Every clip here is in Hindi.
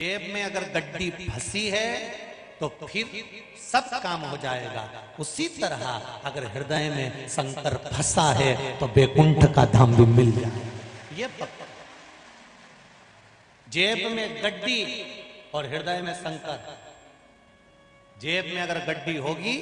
जेब में अगर गड्डी फंसी है तो फिर सब काम हो जाएगा। उसी तरह अगर हृदय में शंकर फंसा है तो वैकुंठ का धाम भी मिल जाएगा। ये पक्का। जेब में गड्डी और हृदय में शंकर। जेब में अगर गड्डी होगी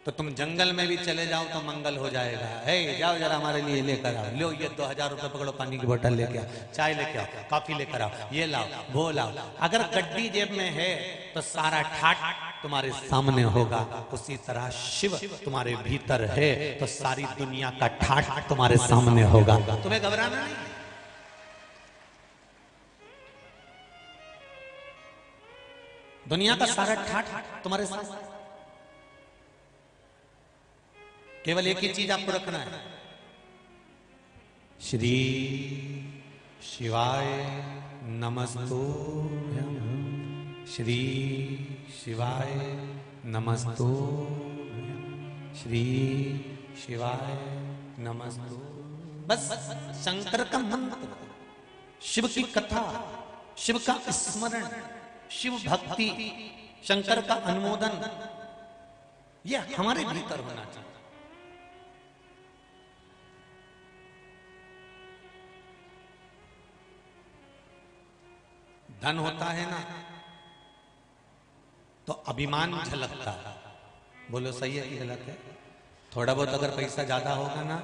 तो तुम जंगल में भी चले जाओ तो मंगल हो जाएगा। हे जाओ जरा हमारे लिए लेकर आओ, लो ये 2000 रुपए पकड़ो, पानी की बोतल लेके आओ, चाय लेके आओ, कॉफी लेकर आओ, ये लाओ वो लाओ। अगर गड्डी जेब में है तो सारा ठाट तुम्हारे सामने होगा। उसी तरह शिव तुम्हारे भीतर है तो सारी दुनिया का ठाट तुम्हारे सामने होगा। तुम्हें घबराना नहीं। दुनिया का सारा ठाट तुम्हारे सामने। केवल एक ही चीज आपको रखना है, श्री शिवाय नमस्तुभ्यं, श्री शिवाय नमस्तुभ्यं, श्री शिवाय नमस्तुभ्यं। बस शंकर का मंत्र, शिव की कथा, शिव का स्मरण, शिव भक्ति, शंकर का अनुमोदन, यह हमारे भीतर होना चाहिए। धन होता है ना तो अभिमान झलकता है। बोलो सही है कि गलत है? थोड़ा बहुत अगर पैसा ज्यादा होगा ना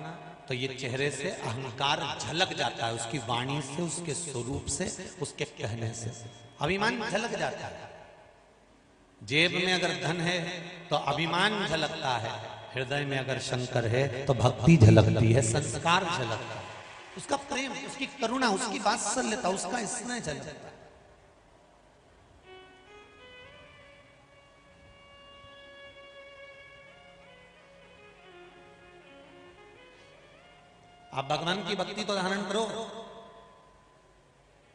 तो ये चेहरे से अहंकार झलक जाता है, उसकी वाणी से, उसके स्वरूप से, उसके कहने से अभिमान झलक जाता है। जेब में अगर धन है तो अभिमान झलकता है, हृदय में अगर शंकर है तो भक्ति झलकती है, संस्कार झलकता है, उसका प्रेम, उसकी करुणा, उसकी वात्सल्यता, उसका स्नेह झलकता है। आप भगवान की भक्ति तो धारण करो,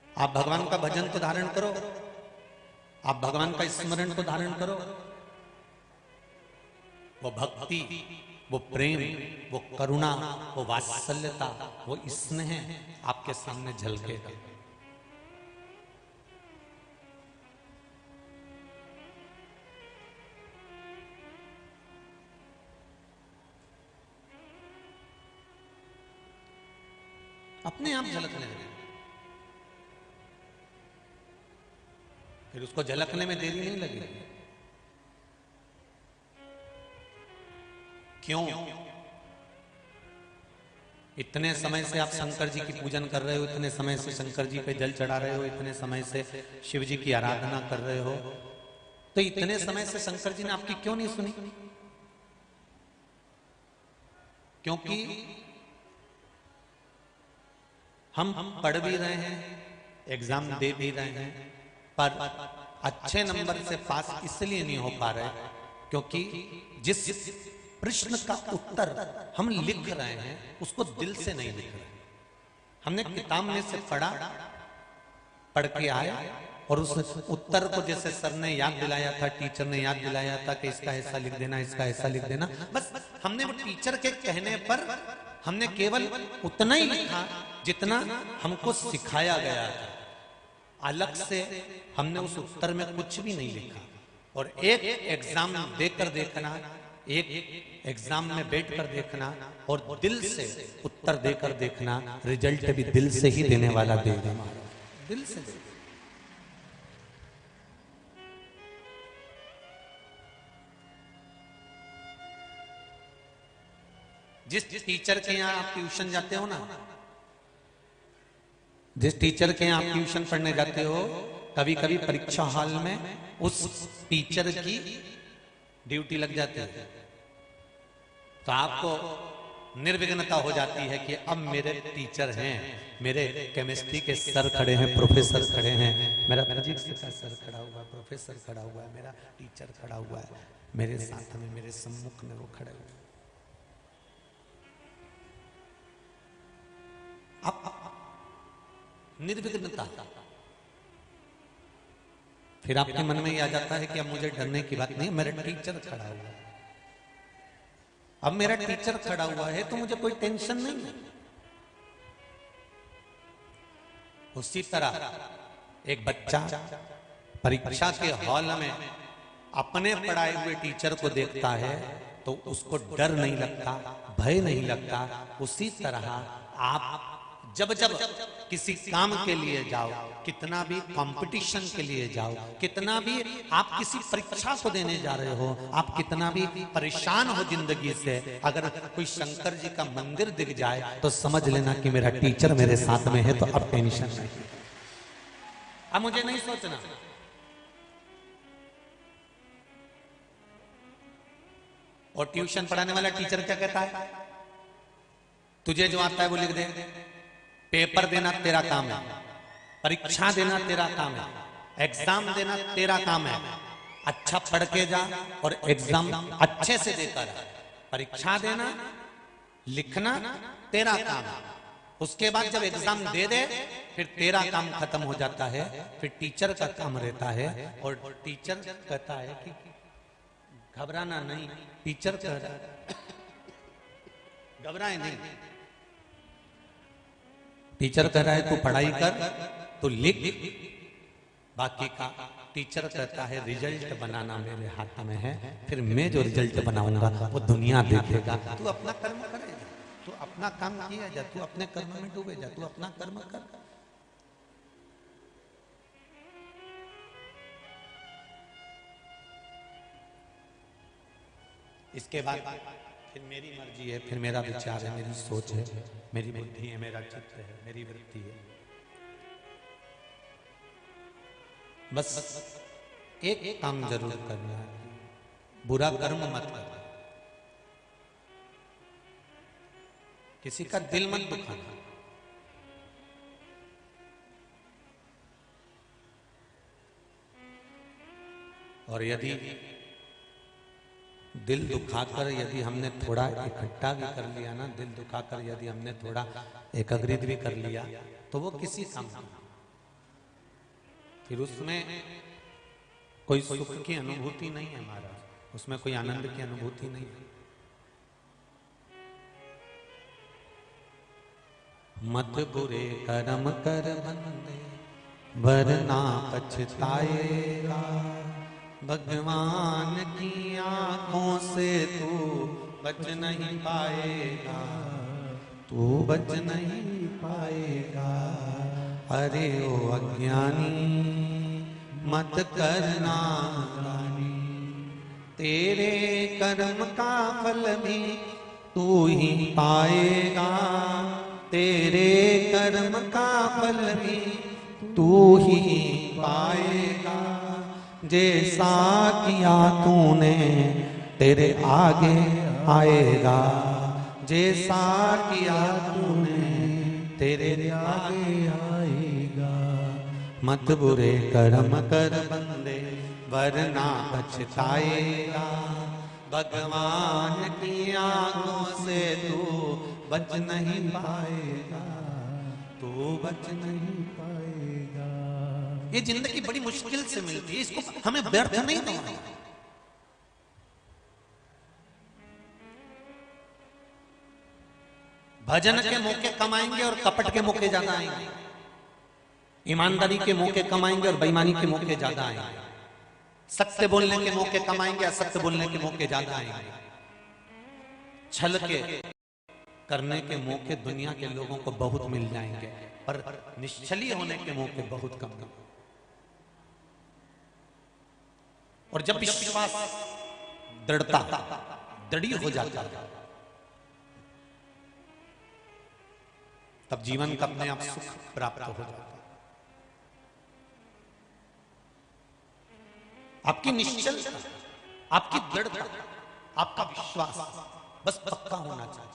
आप भगवान का भजन तो धारण करो, आप भगवान का स्मरण तो धारण करो। वो भक्ति, वो प्रेम, वो करुणा, वो वात्सल्यता, वो स्नेह आपके सामने झलकेगा। अपने आप झलकने लगे। फिर उसको झलकने में देरी नहीं लगेगी। क्यों? इतने समय से आप शंकर जी की पूजन कर रहे हो, इतने समय से शंकर जी पे जल चढ़ा रहे हो, इतने समय से शिव जी की आराधना कर रहे हो, तो इतने समय से शंकर जी ने आपकी क्यों नहीं सुनी? क्योंकि हम पढ़ भी रहे हैं, एग्जाम दे भी रहे हैं, पर अच्छे नंबर से पास इसलिए नहीं हो पा रहे क्योंकि जिस प्रश्न का उत्तर हम लिख रहे हैं उसको दिल से नहीं लिख रहे। हमने किताब में से पढ़ा, पढ़ के आया और उस उत्तर को जैसे सर ने याद दिलाया था, टीचर ने याद दिलाया था कि इसका ऐसा लिख देना, इसका ऐसा लिख देना, बस हमने वो टीचर के कहने पर हमने केवल उतना ही लिखा जितना हमको सिखाया गया था। अलग से हमने उस उत्तर में कुछ भी नहीं लिखा। और एक एग्जाम देकर देखना, एक एग्जाम में बैठकर देखना और दिल से उत्तर देकर देखना, रिजल्ट भी दिल से ही देने वाला देगा। दिल से दे। जिस टीचर के यहाँ आप ट्यूशन जाते हो ना, जिस टीचर के यहाँ आप ट्यूशन पढ़ने जाते हो, कभी कभी परीक्षा हॉल में उस टीचर की ड्यूटी लग जाती है तो आपको निर्विघ्नता हो जाती है कि अब मेरे टीचर हैं, मेरे केमिस्ट्री के सर खड़े हैं, प्रोफेसर खड़े हैं, मेरा फिजिक्स का सर खड़ा हुआ है, प्रोफेसर खड़ा हुआ है, मेरा टीचर खड़ा हुआ है, मेरे साथ में, मेरे सम्मुख में वो खड़े हुए। अब निर्विघ्नता, फिर आपके मन में ये आ जाता है कि अब मुझे डरने की बात नहीं, मेरा टीचर खड़ा हुआ है। अब मेरा टीचर खड़ा हुआ है तो मुझे कोई टेंशन नहीं है। उसी तरह एक बच्चा परीक्षा के हॉल में अपने पढ़ाए हुए टीचर को देखता है तो उसको डर नहीं लगता, भय नहीं लगता। उसी तरह आप जब जब किसी काम के लिए जाओ, कितना भी कंपटीशन के लिए जाओ, कितना भी आप किसी परीक्षा को देने जा रहे हो, आप कितना भी परेशान हो जिंदगी से, अगर कोई शंकर जी का मंदिर दिख जाए तो समझ लेना कि मेरा टीचर मेरे साथ में है, तो अब टेंशन नहीं, अब मुझे नहीं सोचना। और ट्यूशन पढ़ाने वाला टीचर क्या कहता है? तुझे जो आता है वो लिख दे, पेपर देना तेरा काम है, परीक्षा देना तेरा काम है, एग्जाम देना तेरा काम है। अच्छा पढ़ के जा और एग्जाम अच्छे से देकर, परीक्षा देना लिखना तेरा काम है। उसके बाद जब एग्जाम दे दे फिर तेरा काम खत्म हो जाता है, फिर टीचर का काम रहता है। और टीचर कहता है कि घबराना नहीं, टीचर कह रहा है घबराए नहीं, टीचर कह रहा है तू पढ़ाई कर, तू लिख, बाकी का टीचर कहता है रिजल्ट बनाना मेरे हाथ में है, फिर मैं जो रिजल्ट बनाऊंगा वो दुनिया देखेगा। तू अपना कर्म करेगा, तू अपना काम किया जा, तू अपने कर्म में डूबे जा, तू अपना कर्म कर। इसके बाद फिर मेरी मर्जी है, फिर मेरा विचार है, मेरी सोच है, मेरी बुद्धि है, मेरा चित्त है, मेरी वृत्ति है। बस एक काम जरूर करना है, बुरा कर्म मत कर, किसी का दिल मत दुखाना। और यदि दिल दुखाकर यदि हमने थोड़ा इकट्ठा भी कर लिया ना, दिल दुखाकर यदि हमने थोड़ा एकाग्रित भी कर लिया तो वो किसी काम का, फिर उसमें कोई सुख की अनुभूति नहीं है महाराज, उसमें कोई आनंद की अनुभूति नहीं है। मत बुरे कर्म कर बंदे वरना पछताएगा, भगवान की आंखों से तू बच नहीं पाएगा, तू बच नहीं पाएगा। अरे ओ अज्ञानी मत करना ग्लानि, तेरे कर्म का फल भी तू ही पाएगा, तेरे कर्म का फल भी तू ही पाएगा। जैसा किया तूने तेरे आगे आएगा, जैसा किया तूने तेरे आगे आएगा। मत बुरे कर्म कर बंदे वरना पछताएगा, भगवान की आंखों से तू बच नहीं पाएगा, तू बच नहीं पाएगा। ये जिंदगी बड़ी मुश्किल से मिलती है, इसको हमें व्यर्थ नहीं देना। भजन के मौके कम आएंगे और कपट के मौके ज्यादा आएंगे, ईमानदारी के मौके कम आएंगे और बेईमानी के मौके ज्यादा आएंगे, सत्य बोलने के मौके कम आएंगे, असत्य बोलने के मौके ज्यादा आएंगे, छल के करने के मौके दुनिया के लोगों को बहुत मिल जाएंगे, पर निश्चली होने के मौके बहुत कम कम। और जब विश्वास दृढ़ता दृढ़ हो जाता है तब जीवन का अपने आप सुख प्राप्त हो जाता है। आपकी निश्चलता, आपकी दृढ़ता, आपका विश्वास बस पक्का होना चाहिए।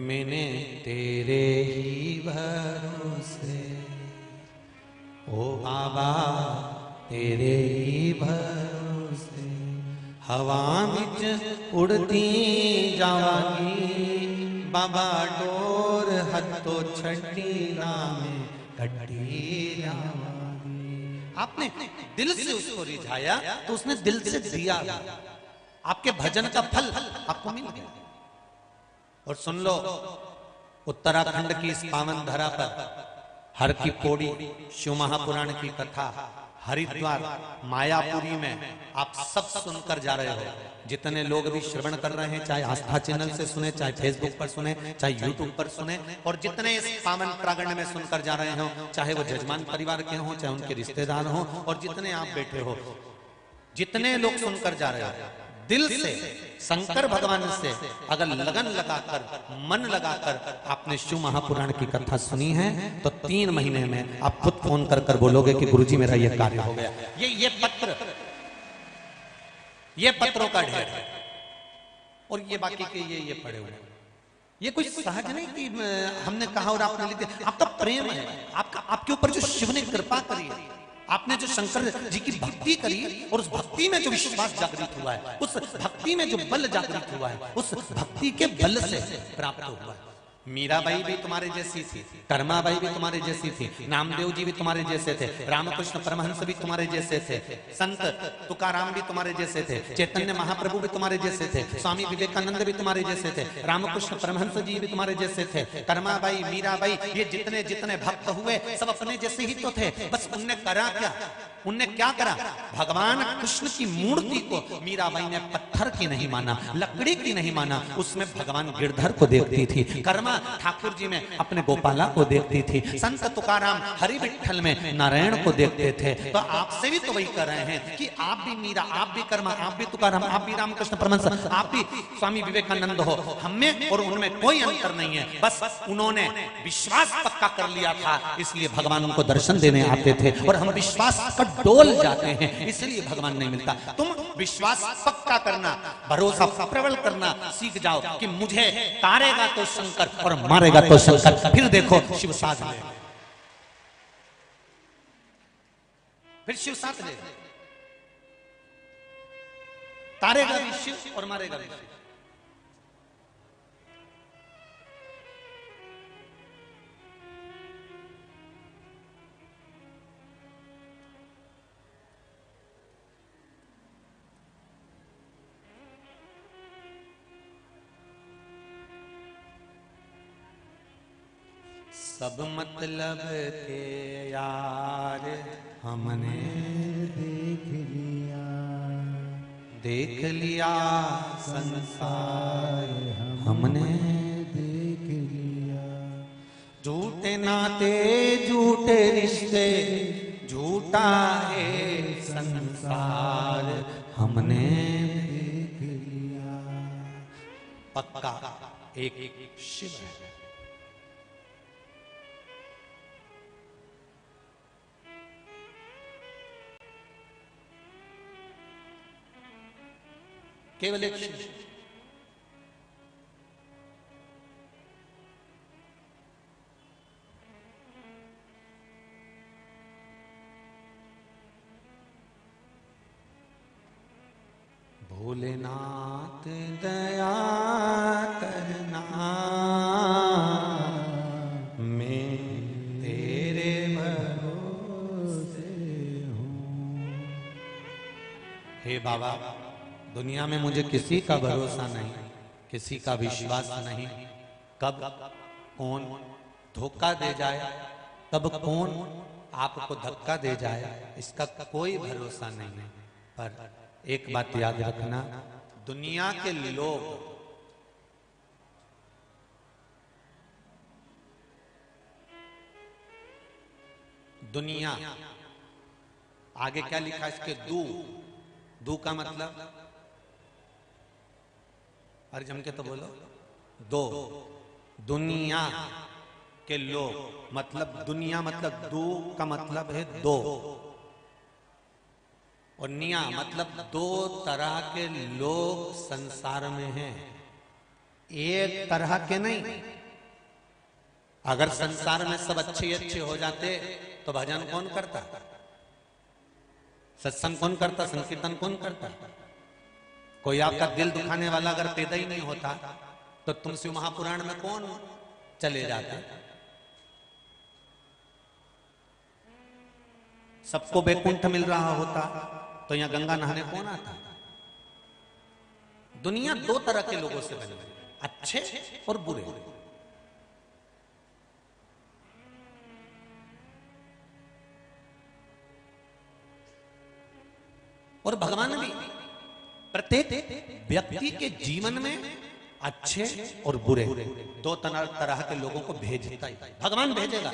मैंने तेरे ही भरोसे ओ बाबा तेरे ही भरोसे हवा विच उड़ती जावागी, बाबा डोर हथो छड़ी नामे कटी जावागी। आपने दिल से उसको रिझाया तो उसने दिल से दिया, आपके भजन का फल आपको मिल गया। और सुन लो, उत्तराखंड की इस पावन धरा पर हर की पौड़ी, शिव महापुराण की कथा, हरिद्वार, मायापुरी में आप सब सुनकर जा रहे हो। जितने लोग भी श्रवण कर रहे हैं, चाहे आस्था चैनल से सुने, चाहे फेसबुक पर सुने, चाहे यूट्यूब पर सुने, और जितने इस पावन प्रांगण में सुनकर जा रहे हो, चाहे वो जजमान परिवार के हों, चाहे उनके रिश्तेदार हों, और जितने आप बैठे हो, जितने लोग सुनकर जा रहे हो, दिल से शंकर भगवान से अगर लगन लगाकर, मन लगाकर आपने शिव महापुराण की कथा सुनी है, तो 3 महीने में आप खुद फोन कर कर बोलोगे कि गुरुजी मेरा ये कार्य हो गया। ये पत्रों का ढेर है, और ये बाकी के ये पड़े हुए। ये कोई सहज नहीं कि हमने कहा और आपने लिख दिया। आपका प्रेम है, आपके ऊपर जो शिव ने कृपा करी है, आपने जो शंकर जी की भक्ति करी, और उस भक्ति में जो विश्वास जागृत हुआ है, उस भक्ति में जो बल जागृत हुआ है, उस भक्ति के बल से प्राप्त हुआ है। मीराबाई भी तुम्हारे जैसी थी, कर्माबाई भी तुम्हारे जैसी थी, नामदेव जी भी तुम्हारे जैसे थे, रामकृष्ण परमहंस भी तुम्हारे जैसे थे, संत तुकाराम भी तुम्हारे जैसे थे, चैतन्य महाप्रभु भी तुम्हारे जैसे थे, स्वामी विवेकानंद भी तुम्हारे जैसे थे, रामकृष्ण परमहंस जी भी तुम्हारे जैसे थे, कर्माबाई, मीराबाई, ये जितने जितने भक्त हुए सब अपने जैसे ही तो थे। बस उनने करा क्या? उनने क्या करा? भगवान कृष्ण की मूर्ति को मीराबाई ने पत्थर की नहीं माना, लकड़ी की नहीं माना, उसमें भगवान गिरधर को देखती थी। कर्मा ठाकुर जी में अपने गोपाला को देखती थी। संत तुकाराम हरि विठल में नारायण को देखते थे। तो आपसे भी तो वही कर रहे हैं कि आप भी मीरा, आप भी कर्मा, आप भी तुकाराम, आप भी रामकृष्ण परमहंस, आप भी स्वामी विवेकानंद हो। हमें और उनमें कोई अंतर नहीं है। बस उन्होंने विश्वास पक्का कर लिया था, इसलिए भगवान उनको दर्शन देने आते थे, और हम विश्वास पर डोल जाते हैं, इसलिए भगवान नहीं मिलता। तुम विश्वास पक्का करना, भरोसा प्रबल करना सीख जाओ कि मुझे तारेगा तो शंकर और मारेगा तो शंकर। फिर देखो शिव साथ ले, फिर शिव साथ ले, तारेगा भी शिव और मारेगा भी शिव। सब मतलब के यार हमने देख लिया संसार हमने देख लिया। झूठे नाते झूठे रिश्ते झूठा है संसार हमने देख लिया। पक्का एक शिव है। केवल एक शिव। भोलेनाथ दया करना मैं तेरे भरोसे हूँ। हे बाबा, दुनिया में मुझे किसी का भरोसा नहीं, किसी का विश्वास नहीं। कब कौन धोखा दे जाए, कब कौन आपको धक्का दे जाए, इसका कोई भरोसा नहीं है। पर एक बात याद रखना, दुनिया के लोग दुनिया आगे क्या लिखा इसके? दू का मतलब, अरे जम के तो बोलो, दो। दुनिया के लोग मतलब, दुनिया मतलब दो का मतलब है दो, और निया मतलब दो तरह के लोग संसार में हैं, एक तरह के नहीं। अगर संसार में सब अच्छे अच्छे हो जाते तो भजन कौन करता, सत्संग कौन करता, संकीर्तन कौन करता? कोई आपका दिल दुखाने वाला अगर पैदा ही नहीं होता तो तुम शिव महापुराण में कौन चले जाते? सबको बैकुंठ मिल रहा होता तो यहां गंगा नहाने कौन आता? दुनिया दो तरह के लोगों से बनी है, अच्छे और बुरे। और भगवान भी प्रत्येक व्यक्ति के जीवन में अच्छे और बुरे दो तरह के लोगों को भेजता ही भगवान भेजेगा।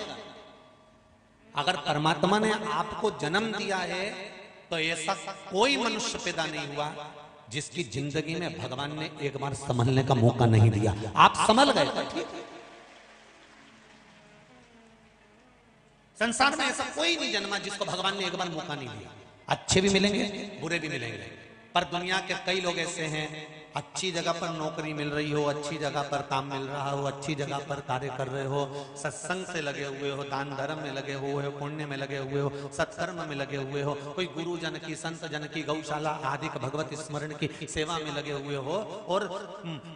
अगर परमात्मा ने आपको जन्म दिया है तो ऐसा कोई मनुष्य पैदा नहीं हुआ जिसकी जिंदगी में भगवान ने एक बार संभलने का मौका नहीं दिया। आप संभल गए, ठीक है। संसार में ऐसा कोई नहीं जन्मा जिसको भगवान ने एक बार मौका नहीं दिया। अच्छे भी मिलेंगे, बुरे भी मिलेंगे, पर दुनिया के कई लोग ऐसे हैं, अच्छी जगह पर नौकरी मिल रही हो, अच्छी जगह पर काम मिल रहा हो, अच्छी जगह पर कार्य कर रहे हो, सत्संग से लगे हुए हो, दान धर्म में लगे हुए हो, पुण्य में लगे हुए हो, सत्कर्म में लगे हुए हो, कोई गुरु जन की, संत जन की, गौशाला आदि भगवत स्मरण की सेवा में लगे हुए हो, और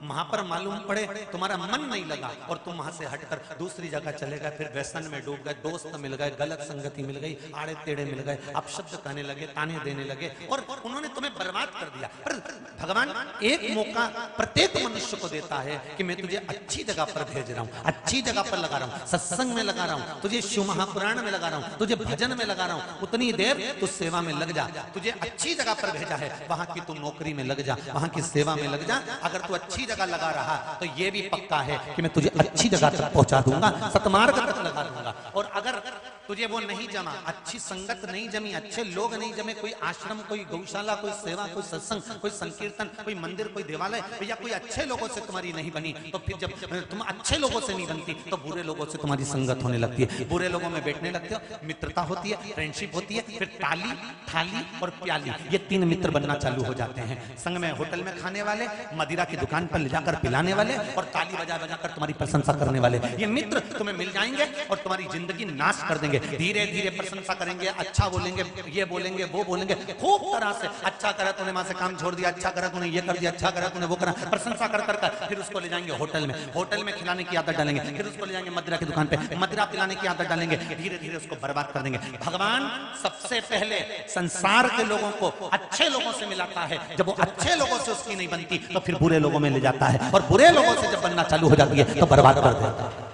वहां पर मालूम पड़े तुम्हारा मन नहीं लगा और तुम वहां से हटकर दूसरी जगह चले गए, फिर व्यसन में डूब गए, दोस्त मिल गए, गलत संगति मिल गई, आड़े टेढ़े मिल गए, अपशब्द कहने लगे, ताने देने लगे और उन्होंने तुम्हें बर्बाद कर दिया। पर भगवान एक मौका प्रत्येक मनुष्य को देता है कि मैं तुझे अच्छी जगह पर भेज रहा हूं, अच्छी जगह पर लगा रहा हूं, सत्संग में लगा रहा हूं, तुझे शिव महापुराण में लगा रहा हूं, तुझे भजन में लगा रहा हूं, उतनी देर तू सेवा में लग जा। तुझे अच्छी जगह पर भेजा है, वहां की तू नौकरी में लग जा, वहां की सेवा में लग जा। अगर तू अच्छी जगह लगा रहा तो यह भी पक्का है कि मैं तुझे अच्छी जगह तक पहुंचा दूंगा, सतमार्ग तक लगा दूंगा। और अगर तुझे वो नहीं जमा, अच्छी संगत नहीं जमी, अच्छे लोग नहीं जमे, कोई आश्रम, कोई गौशाला, कोई सेवा, कोई सत्संग, कोई संकीर्तन, कोई मंदिर, कोई देवालय या कोई अच्छे लोगों से तुम्हारी नहीं बनी, तो फिर जब तुम अच्छे लोगों से नहीं बनती तो बुरे लोगों से तुम्हारी संगत होने लगती है। बुरे लोगों में बैठने लगते हो, मित्रता होती है, फ्रेंडशिप होती है, फिर ताली, थाली और प्याली, ये तीन मित्र बनना चालू हो जाते हैं। संग में होटल में खाने वाले, मदिरा की दुकान पर ले जाकर पिलाने वाले और ताली बजा बजाकर तुम्हारी प्रशंसा करने वाले, ये मित्र तुम्हें मिल जाएंगे और तुम्हारी जिंदगी नाश कर देंगे। धीरे धीरे प्रशंसा करेंगे, अच्छा बोलेंगे, ये बोलेंगे, वो बोलेंगे, खूब तरह से। अच्छा करा तूने, वहां से काम छोड़ दिया, अच्छा करा तूने, ये कर दिया, अच्छा करा तूने, वो करा, प्रशंसा कर कर कर फिर उसको ले जाएंगे होटल में, होटल में खिलाने की आदत डालेंगे, फिर उसको ले जाएंगे मदिरा की दुकान पे, मदिरा पिलाने की आदत डालेंगे, धीरे धीरे उसको बर्बाद कर देंगे। भगवान सबसे पहले संसार के लोगों को अच्छे लोगों से मिलाता है, जब वो अच्छे लोगों से उसकी नहीं बनती तो फिर बुरे लोगों में ले जाता है, और बुरे लोगों से जब बनना चालू हो जाती है तो बर्बाद कर देता है।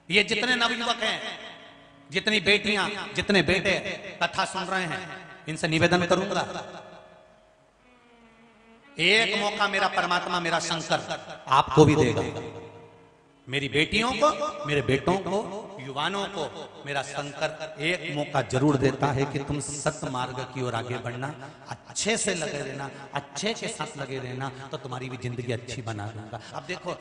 ये जितने नवयुवक हैं, जितनी बेटियां, जितने बेटे कथा सुन रहे हैं, इनसे निवेदन करूंगा, एक मौका मेरा परमात्मा, मेरा शंकर आपको भी देगा। मेरी बेटियों को, मेरे बेटों को, युवानों को मेरा शंकर एक मौका जरूर देता है कि तुम सत्य मार्ग की ओर आगे बढ़ना, अच्छे से लगे रहना, अच्छे के साथ लगे रहना, तो तुम्हारी भी जिंदगी अच्छी बना दूंगा। अब देखो,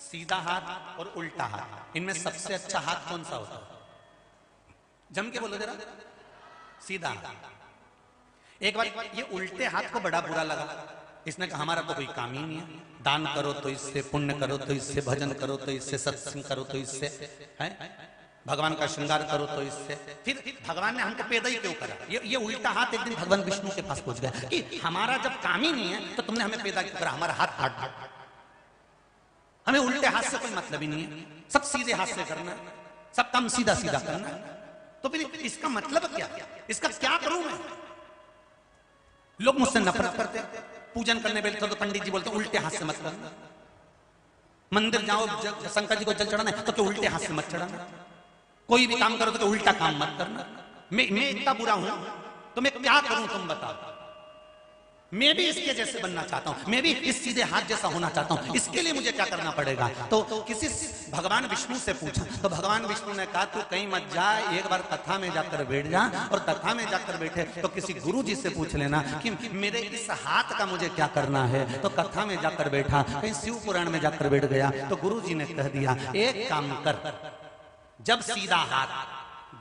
सीधा हाथ और उल्टा हाथ, इनमें सबसे अच्छा हाथ कौन सा होता है? जम के बोलो जरा। सीधा हाथ। एक बार ये उल्टे हाथ को बड़ा बुरा लगा, इसने कहा हमारा तो कोई काम ही नहीं है, दान करो तो इससे, पुण्य करो तो इससे, भजन करो तो इससे, सत्संग करो तो इससे, है भगवान का श्रृंगार करो तो इससे। फिर भगवान ने हमको पैदा ही क्यों करा? ये उल्टा हाथ एक दिन भगवान विष्णु के पास पहुंच गया कि हमारा जब काम ही नहीं है तो तुमने हमें पैदा क्यों करा? हमारा हाथ काट दो, हमें उल्टे हाथ से कोई मतलब ही नहीं है, सब सीधे हाथ से करना, सब काम सीधा सीधा करना। तो फिर इसका मतलब क्या? इसका क्या करूं मैं? लोग मुझसे नफरत करते, पूजन करने बैठते तो पंडित जी बोलते उल्टे हाथ से मत करना, मंदिर जाओ शंकर जी को जल चढ़ाना है तो क्या उल्टे हाथ से मत चढ़ाना, कोई भी काम करो तो उल्टा काम मत करना। मैं इतना बुरा हूं तो मैं क्या करूं तुम बताओ? मैं भी इसके जैसे बनना चाहता हूं, मैं भी इस सीधे हाथ जैसा होना चाहता हूं, इसके लिए मुझे क्या करना पड़ेगा? तो किसी भगवान विष्णु से पूछा तो भगवान विष्णु ने कहा तू कहीं मत जा, एक बार कथा में जाकर बैठ जा, और कथा में जाकर बैठे तो किसी गुरु जी से पूछ लेना कि मेरे इस हाथ का मुझे क्या करना है। तो कथा में जाकर बैठा, कहीं शिव पुराण में जाकर बैठ गया तो गुरु जी ने कह दिया एक काम कर, जब सीधा हाथ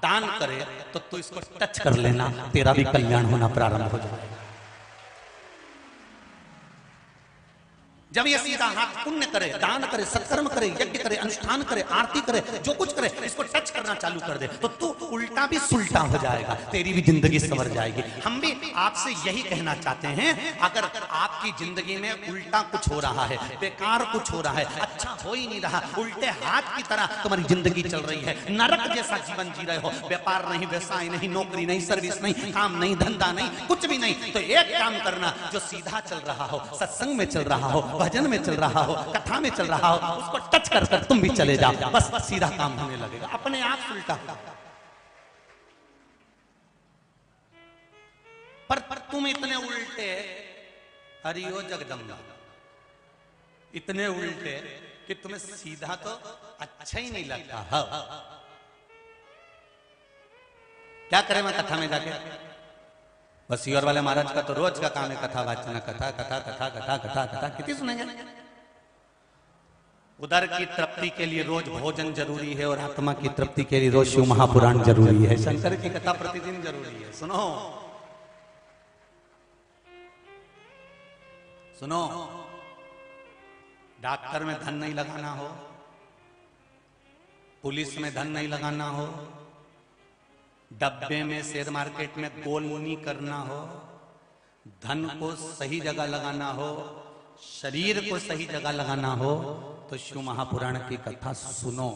दान करे तो तू इसको टच कर लेना, तेरा भी कल्याण होना प्रारंभ हो जाएगा। जब ये सीधा हाथ पुण्य करे, दान करे, सत्कर्म करे, यज्ञ करे, अनुष्ठान करे, आरती करे, जो कुछ करे, इसको टच करना चालू कर दे तो तू उल्टा भी सुल्टा हो जाएगा, तेरी भी जिंदगी संवर जाएगी। हम भी आपसे यही कहना चाहते हैं, अगर आपकी जिंदगी में उल्टा कुछ हो रहा है, बेकार कुछ हो रहा है, अच्छा हो ही नहीं रहा, उल्टे हाथ की तरह तुम्हारी जिंदगी चल रही है, नरक जैसा जीवन जी रहे हो, व्यापार नहीं, व्यवसाय नहीं, नौकरी नहीं, सर्विस नहीं, काम नहीं, धंधा नहीं, कुछ भी नहीं, तो एक काम करना, जो सीधा चल रहा हो, सत्संग में चल रहा हो, भजन में चल रहा हो, कथा में चल रहा हो, उसको टच कर कर तुम भी चले जाओ, बस सीधा काम होने लगेगा, अपने आप उल्टा। पर तुम इतने उल्टे, हरिओ जगदम्बा, इतने उल्टे कि तुम्हें सीधा तो अच्छा ही नहीं लगता। हाँ। क्या करें मैं कथा में जाके? बस सीवर वाले महाराज का तो रोज का काम है कथा वाचना, कथा कथा कथा कथा कथा कथा, कितनी सुनेंगे? उदर की तृप्ति के लिए रोज भोजन जरूरी है और आत्मा की तृप्ति के लिए रोज शिव महापुराण जरूरी है, शंकर की कथा प्रतिदिन जरूरी है। सुनो सुनो, डॉक्टर में धन नहीं लगाना हो, पुलिस में धन नहीं लगाना हो, डब्बे में शेयर मार्केट में गोल नहीं करना हो, धन को सही जगह लगाना हो, शरीर को सही जगह लगाना हो, तो शिव महापुराण की कथा सुनो,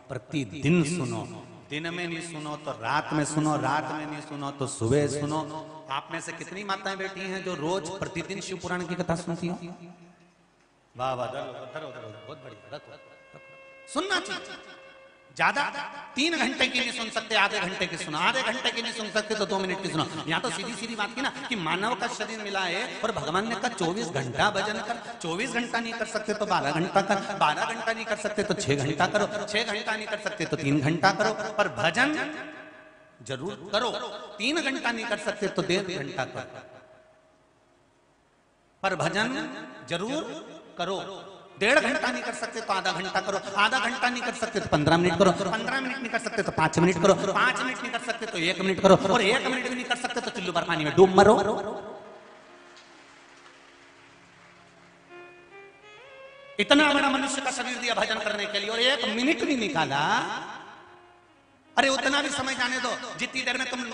प्रतिदिन सुनो। दिन में नहीं सुनो तो रात में सुनो, रात में नहीं सुनो तो सुबह सुनो। आप में से कितनी माताएं बैठी हैं जो रोज प्रतिदिन शिव पुराण की कथा सुनती हो? वाह वाह, बहुत बढ़िया, सुनना चाहिए। ज्यादा 3 घंटे की नहीं सुन सकते, आधे घंटे की सुनो, आधे घंटे की नहीं सुन सकते तो 2 मिनट की सुनो। यहाँ तो सीधी सीधी बात की ना कि मानव का शरीर मिला है और भगवान ने कहा 24 घंटा भजन कर। 24 घंटा नहीं कर सकते तो 12 घंटा कर, 12 घंटा नहीं कर सकते तो 6 घंटा करो, 6 घंटा नहीं कर सकते तो 3 घंटा करो, पर भजन जरूर करो। 3 घंटा नहीं कर सकते तो 1.5 घंटा करो, पर भजन जरूर करो। 1.5 घंटा नहीं कर सकते तो आधा घंटा करो, आधा घंटा नहीं कर सकते तो 15 मिनट करो, 15 मिनट नहीं कर सकते तो 5 मिनट करो, 5 मिनट नहीं कर सकते तो 1 मिनट करो, और 1 मिनट भी नहीं कर सकते तो चुल्लू भर पानी में डूब मरो। इतना बड़ा मनुष्य का शरीर दिया भजन करने के लिए और 1 मिनट भी निकाला। अरे उतना भी समय जाने दो, जितनी देर में तुम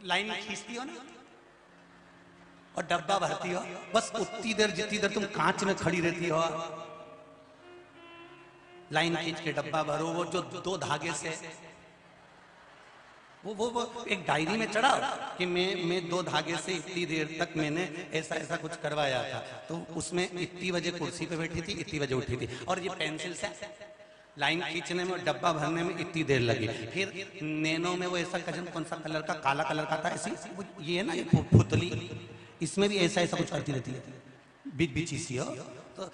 लाइन खींचती हो ना और डब्बा भरती हो, बस उतनी देर जितनी देर तुम कांच में खड़ी रहती हो, लाइन खींच के डब्बा भरो। वो जो 2 धागे से वो एक डायरी में चढ़ा कि मैं 2 धागे से इतनी देर तक मैंने ऐसा कुछ करवाया था, तो उसमें इतनी बजे कुर्सी पे बैठी थी, इतनी बजे उठी थी, और ये पेंसिल से लाइन खींचने में और डब्बा भरने में इतनी देर लगी। फिर नैनो में वो ऐसा कौन सा कलर का, काला कलर का था, ऐसी ये है ना ये पुतली, इसमें भी ऐसा कुछ करती रहती है, बीच सी हो, तो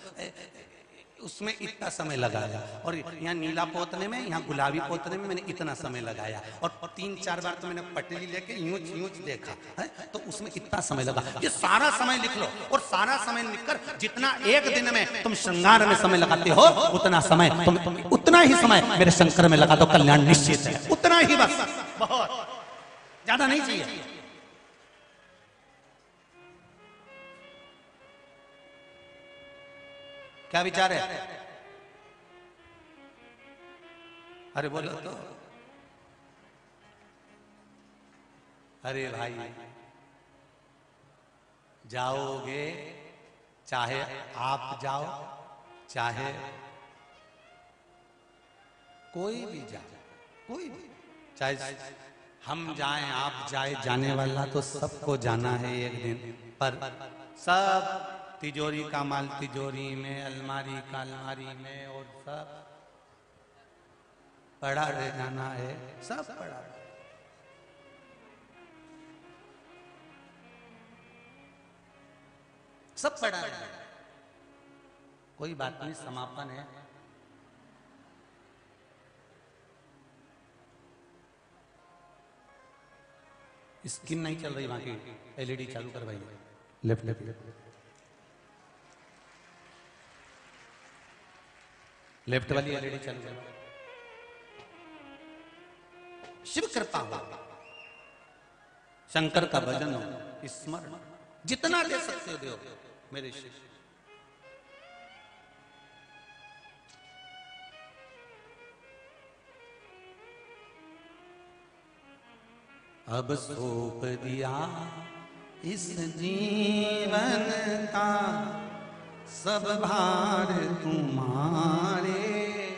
उसमें इतना समय लगाया। और यहाँ नीला पोतने में, यहाँ गुलाबी पोतने में मैंने इतना समय लगाया, और 3-4 बार तो मैंने पटली लेके यूं देखा है, तो उसमें इतना समय लगा। ये सारा समय लिख लो, और सारा समय लिखकर जितना एक दिन में तुम श्रृंगार में समय लगाते हो, उतना समय तुम उतना ही समय मेरे शंकर में लगा दो, कल्याण निश्चित है। उतना ही, बस, बहुत ज्यादा नहीं चाहिए। क्या विचार है? अरे बोलो तो। अरे भाई, जाओगे, चाहे आप जाओ, चाहे कोई भी जाए, कोई भी, चाहे हम जाएं, आप जाए, जाने वाला तो सबको जाना है एक दिन, पर सब तिजोरी का माल तिजोरी में, अलमारी का अलमारी में, और सब पड़ा रह जाना है, सब पड़ा। सब पड़ा रह जाना, कोई बात नहीं, समापन है। स्क्रीन नहीं चल रही, वहां की एलईडी चालू करवाइए, लेफ्ट लेफ्ट लेफ्ट वाली एलईडी चालू कर। शिव कृपा हो, शंकर का भजन हो, स्मरण जितना ले सकते हो दो मेरे शिव। अब सौंप दिया इस जीवन का सब भार तुम्हारे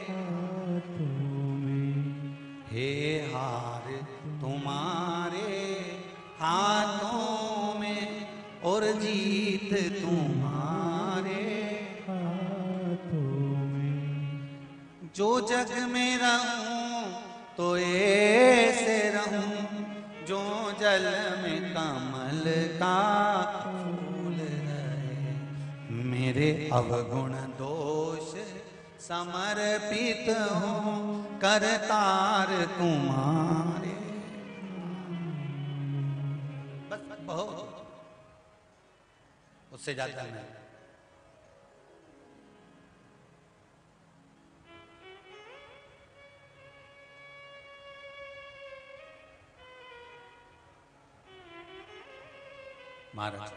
हाथों में, हे हार तुम्हारे हाथों में और जीत तुम्हारे हाथों में। जो जग में रहूं तो ऐसे रहूं जो जल में कमल का फूल रहे। मेरे अवगुण दोष समर्पित हो करतार तुम्हारे। बस बहुत, उससे ज्यादा नहीं। महाराज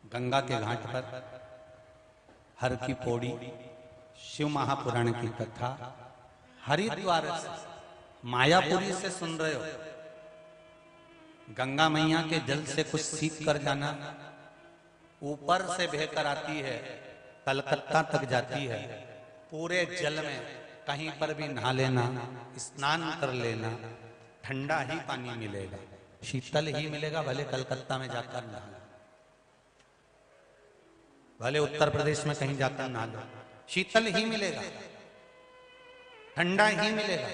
गंगा के घाट पर हर की पौड़ी शिव महापुराण की कथा हरिद्वार से मायापुरी से सुन रहे हो। गंगा मैया के जल से कुछ सीख कर जाना, ऊपर से बहकर आती है, कलकत्ता तक जाती है। पूरे जल में कहीं पर भी नहा लेना, स्नान कर लेना, ठंडा ही पानी मिलेगा, शीतल ही मिलेगा। भले कलकत्ता में जाकर नहा, भले उत्तर प्रदेश में कहीं जाकर नहा लो, शीतल ही मिलेगा, ठंडा ही मिलेगा।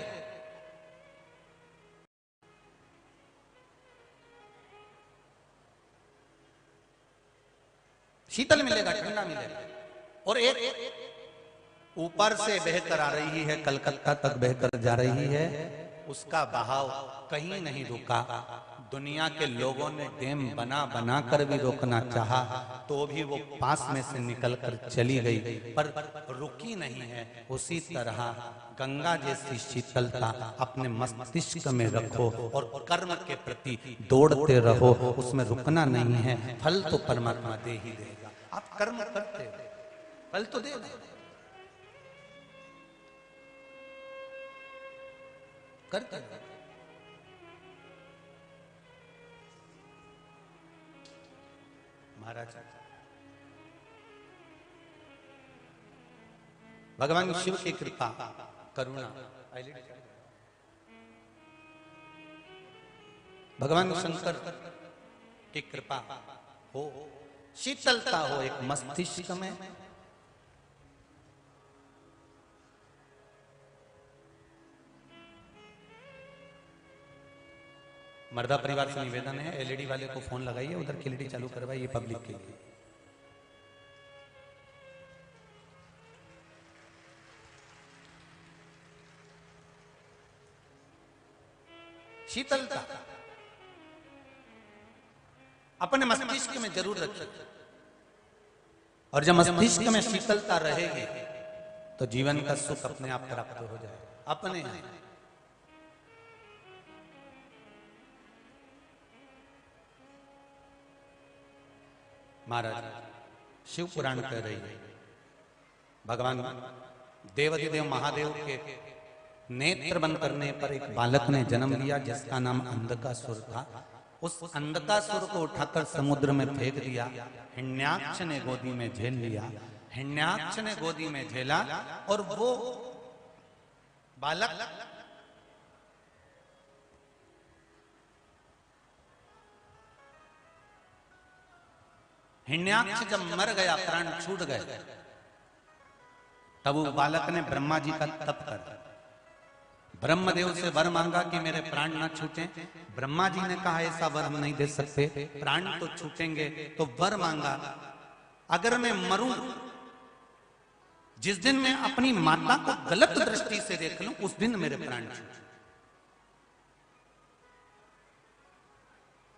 शीतल मिलेगा, ठंडा मिलेगा। और एक ऊपर से बहकर आ रही है, कलकत्ता तक बहकर जा रही है, उसका बहाव कहीं नहीं रुका। दुनिया के लोगों ने डैम बना बना कर भी रोकना चाहा, तो भी वो पास में से निकलकर चली गई, पर रुकी नहीं है। उसी तरह गंगा जैसी शीतलता अपने मस्तिष्क में रखो और कर्म के प्रति दौड़ते रहो, उसमें रुकना नहीं है। फल तो परमात्मा दे ही देगा। आप कर्म करते हो, फल तो देगा। करते हो। महाराज भगवान शिव की कृपा करुणा, भगवान शंकर की कृपा हो, शीतलता हो एक मस्तिष्क में, मर्दा परिवार से निवेदन है, एलईडी वाले को फोन लगाइए, उधर की एलईडी चालू करवाइए पब्लिक के लिए। शीतलता अपने मस्तिष्क में जरूर रखिए, और जब मस्तिष्क में शीतलता रहेगी तो जीवन का सुख अपने आप प्राप्त हो जाएगा, अपने आप। महाराज शिव पुराण कह रही है, भगवान देवाधिदेव महादेव के नेत्र बंद करने पर एक बालक ने जन्म लिया जिसका नाम अंधकासुर था। उस अंधकासुर को उठाकर समुद्र में फेंक दिया। हिरण्याक्ष ने गोदी में झेल लिया, हिरण्याक्ष ने गोदी में झेला, और वो बालक हिरण्याक्ष जब मर गया, प्राण छूट गए, तब वो बालक ने ब्रह्मा जी का तप कर ब्रह्मदेव से वर मांगा कि मेरे प्राण ना छूटें। ब्रह्मा जी ने कहा ऐसा वर हम नहीं दे सकते, प्राण तो छूटेंगे। तो वर मांगा, अगर मैं मरूं, जिस दिन मैं अपनी माता को गलत दृष्टि से देख लूं, उस दिन मेरे प्राण छूटे।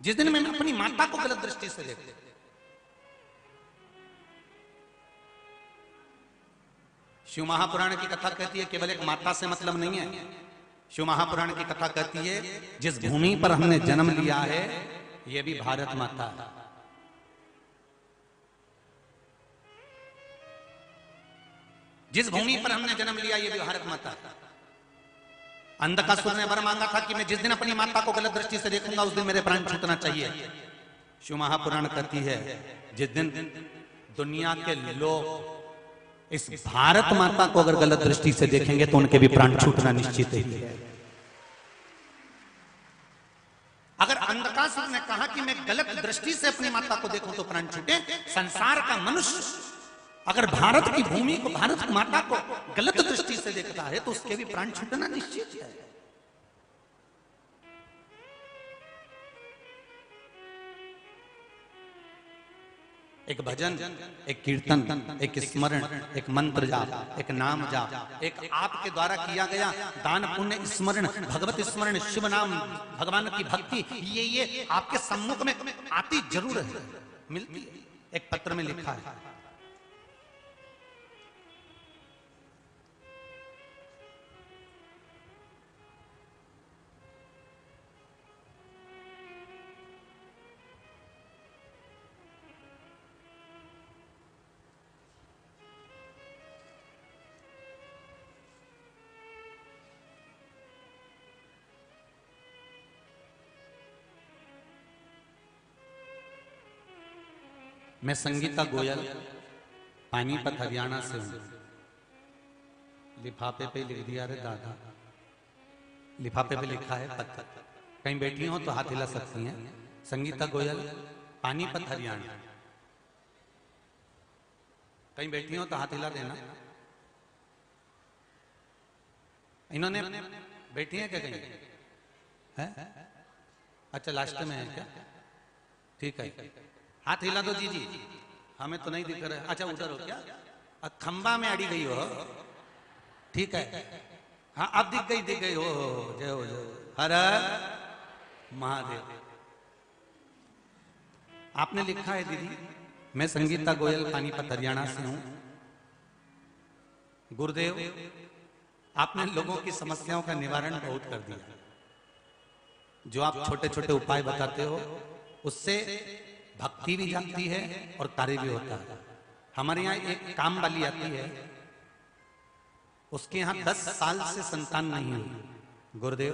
जिस दिन मैं अपनी माता को गलत दृष्टि से देख लूं, शिव महापुराण की कथा कहती है केवल एक माता से मतलब नहीं है। शिव महापुराण की कथा कहती है जिस भूमि पर हमने जन्म लिया है, यह भी भारत माता है। जिस भूमि पर हमने जन्म लिया ये भी भारत माता है। अंधकासुर ने वर मांगा था कि मैं जिस दिन अपनी माता को गलत दृष्टि से देखूंगा उस दिन मेरे प्राण छूटना चाहिए। शिव महापुराण कहती है जिस दिन दुनिया के लोग इस भारत माता को अगर गलत दृष्टि से देखेंगे तो उनके भी प्राण छूटना निश्चित ही है। अगर अंधकासुर ने कहा कि मैं गलत दृष्टि से अपनी माता को देखूं तो प्राण छूटे, संसार का मनुष्य अगर भारत की भूमि को, भारत माता को गलत दृष्टि से देखता है तो उसके भी प्राण छूटना निश्चित है। एक भजन, एक कीर्तन, एक स्मरण, एक मंत्र जाप, एक नाम जाप, एक आपके द्वारा किया गया दान पुण्य स्मरण, भगवत स्मरण, शिव नाम, भगवान की भक्ति, ये आपके सम्मुख में आती जरूर है, मिलती है। एक पत्र में लिखा है, मैं संगीता गोयल पानीपत हरियाणा से हूं। लिफाफे पे लिख दिया रे दादा, लिफाफे पे लिखा है पत्र। कहीं बैठी हो तो हाथ हिला सकती हैं। संगीता गोयल पानीपत हरियाणा। कहीं बैठी हो तो हाथ हिला देना। इन्होंने बैठी है क्या कहीं है? अच्छा लास्ट में है क्या? ठीक है, हाथ हिला दो जी। हमें तो नहीं दिख रहा है। अच्छा उधर हो क्या? खंबा में अड़ी गई हो। ठीक है, हाँ अब दिख गई हो। जय हो हर महादेव। आपने लिखा है दीदी, मैं संगीता गोयल पानीपत हरियाणा से हूं। गुरुदेव आपने लोगों की समस्याओं का निवारण बहुत कर दिया। जो आप छोटे छोटे उपाय बताते हो उससे भक्ति भी जाती है और कार्य भी होता है। हमारे यहाँ एक काम वाली आती है, उसके यहाँ 10 साल से संतान नहीं हुई। गुरुदेव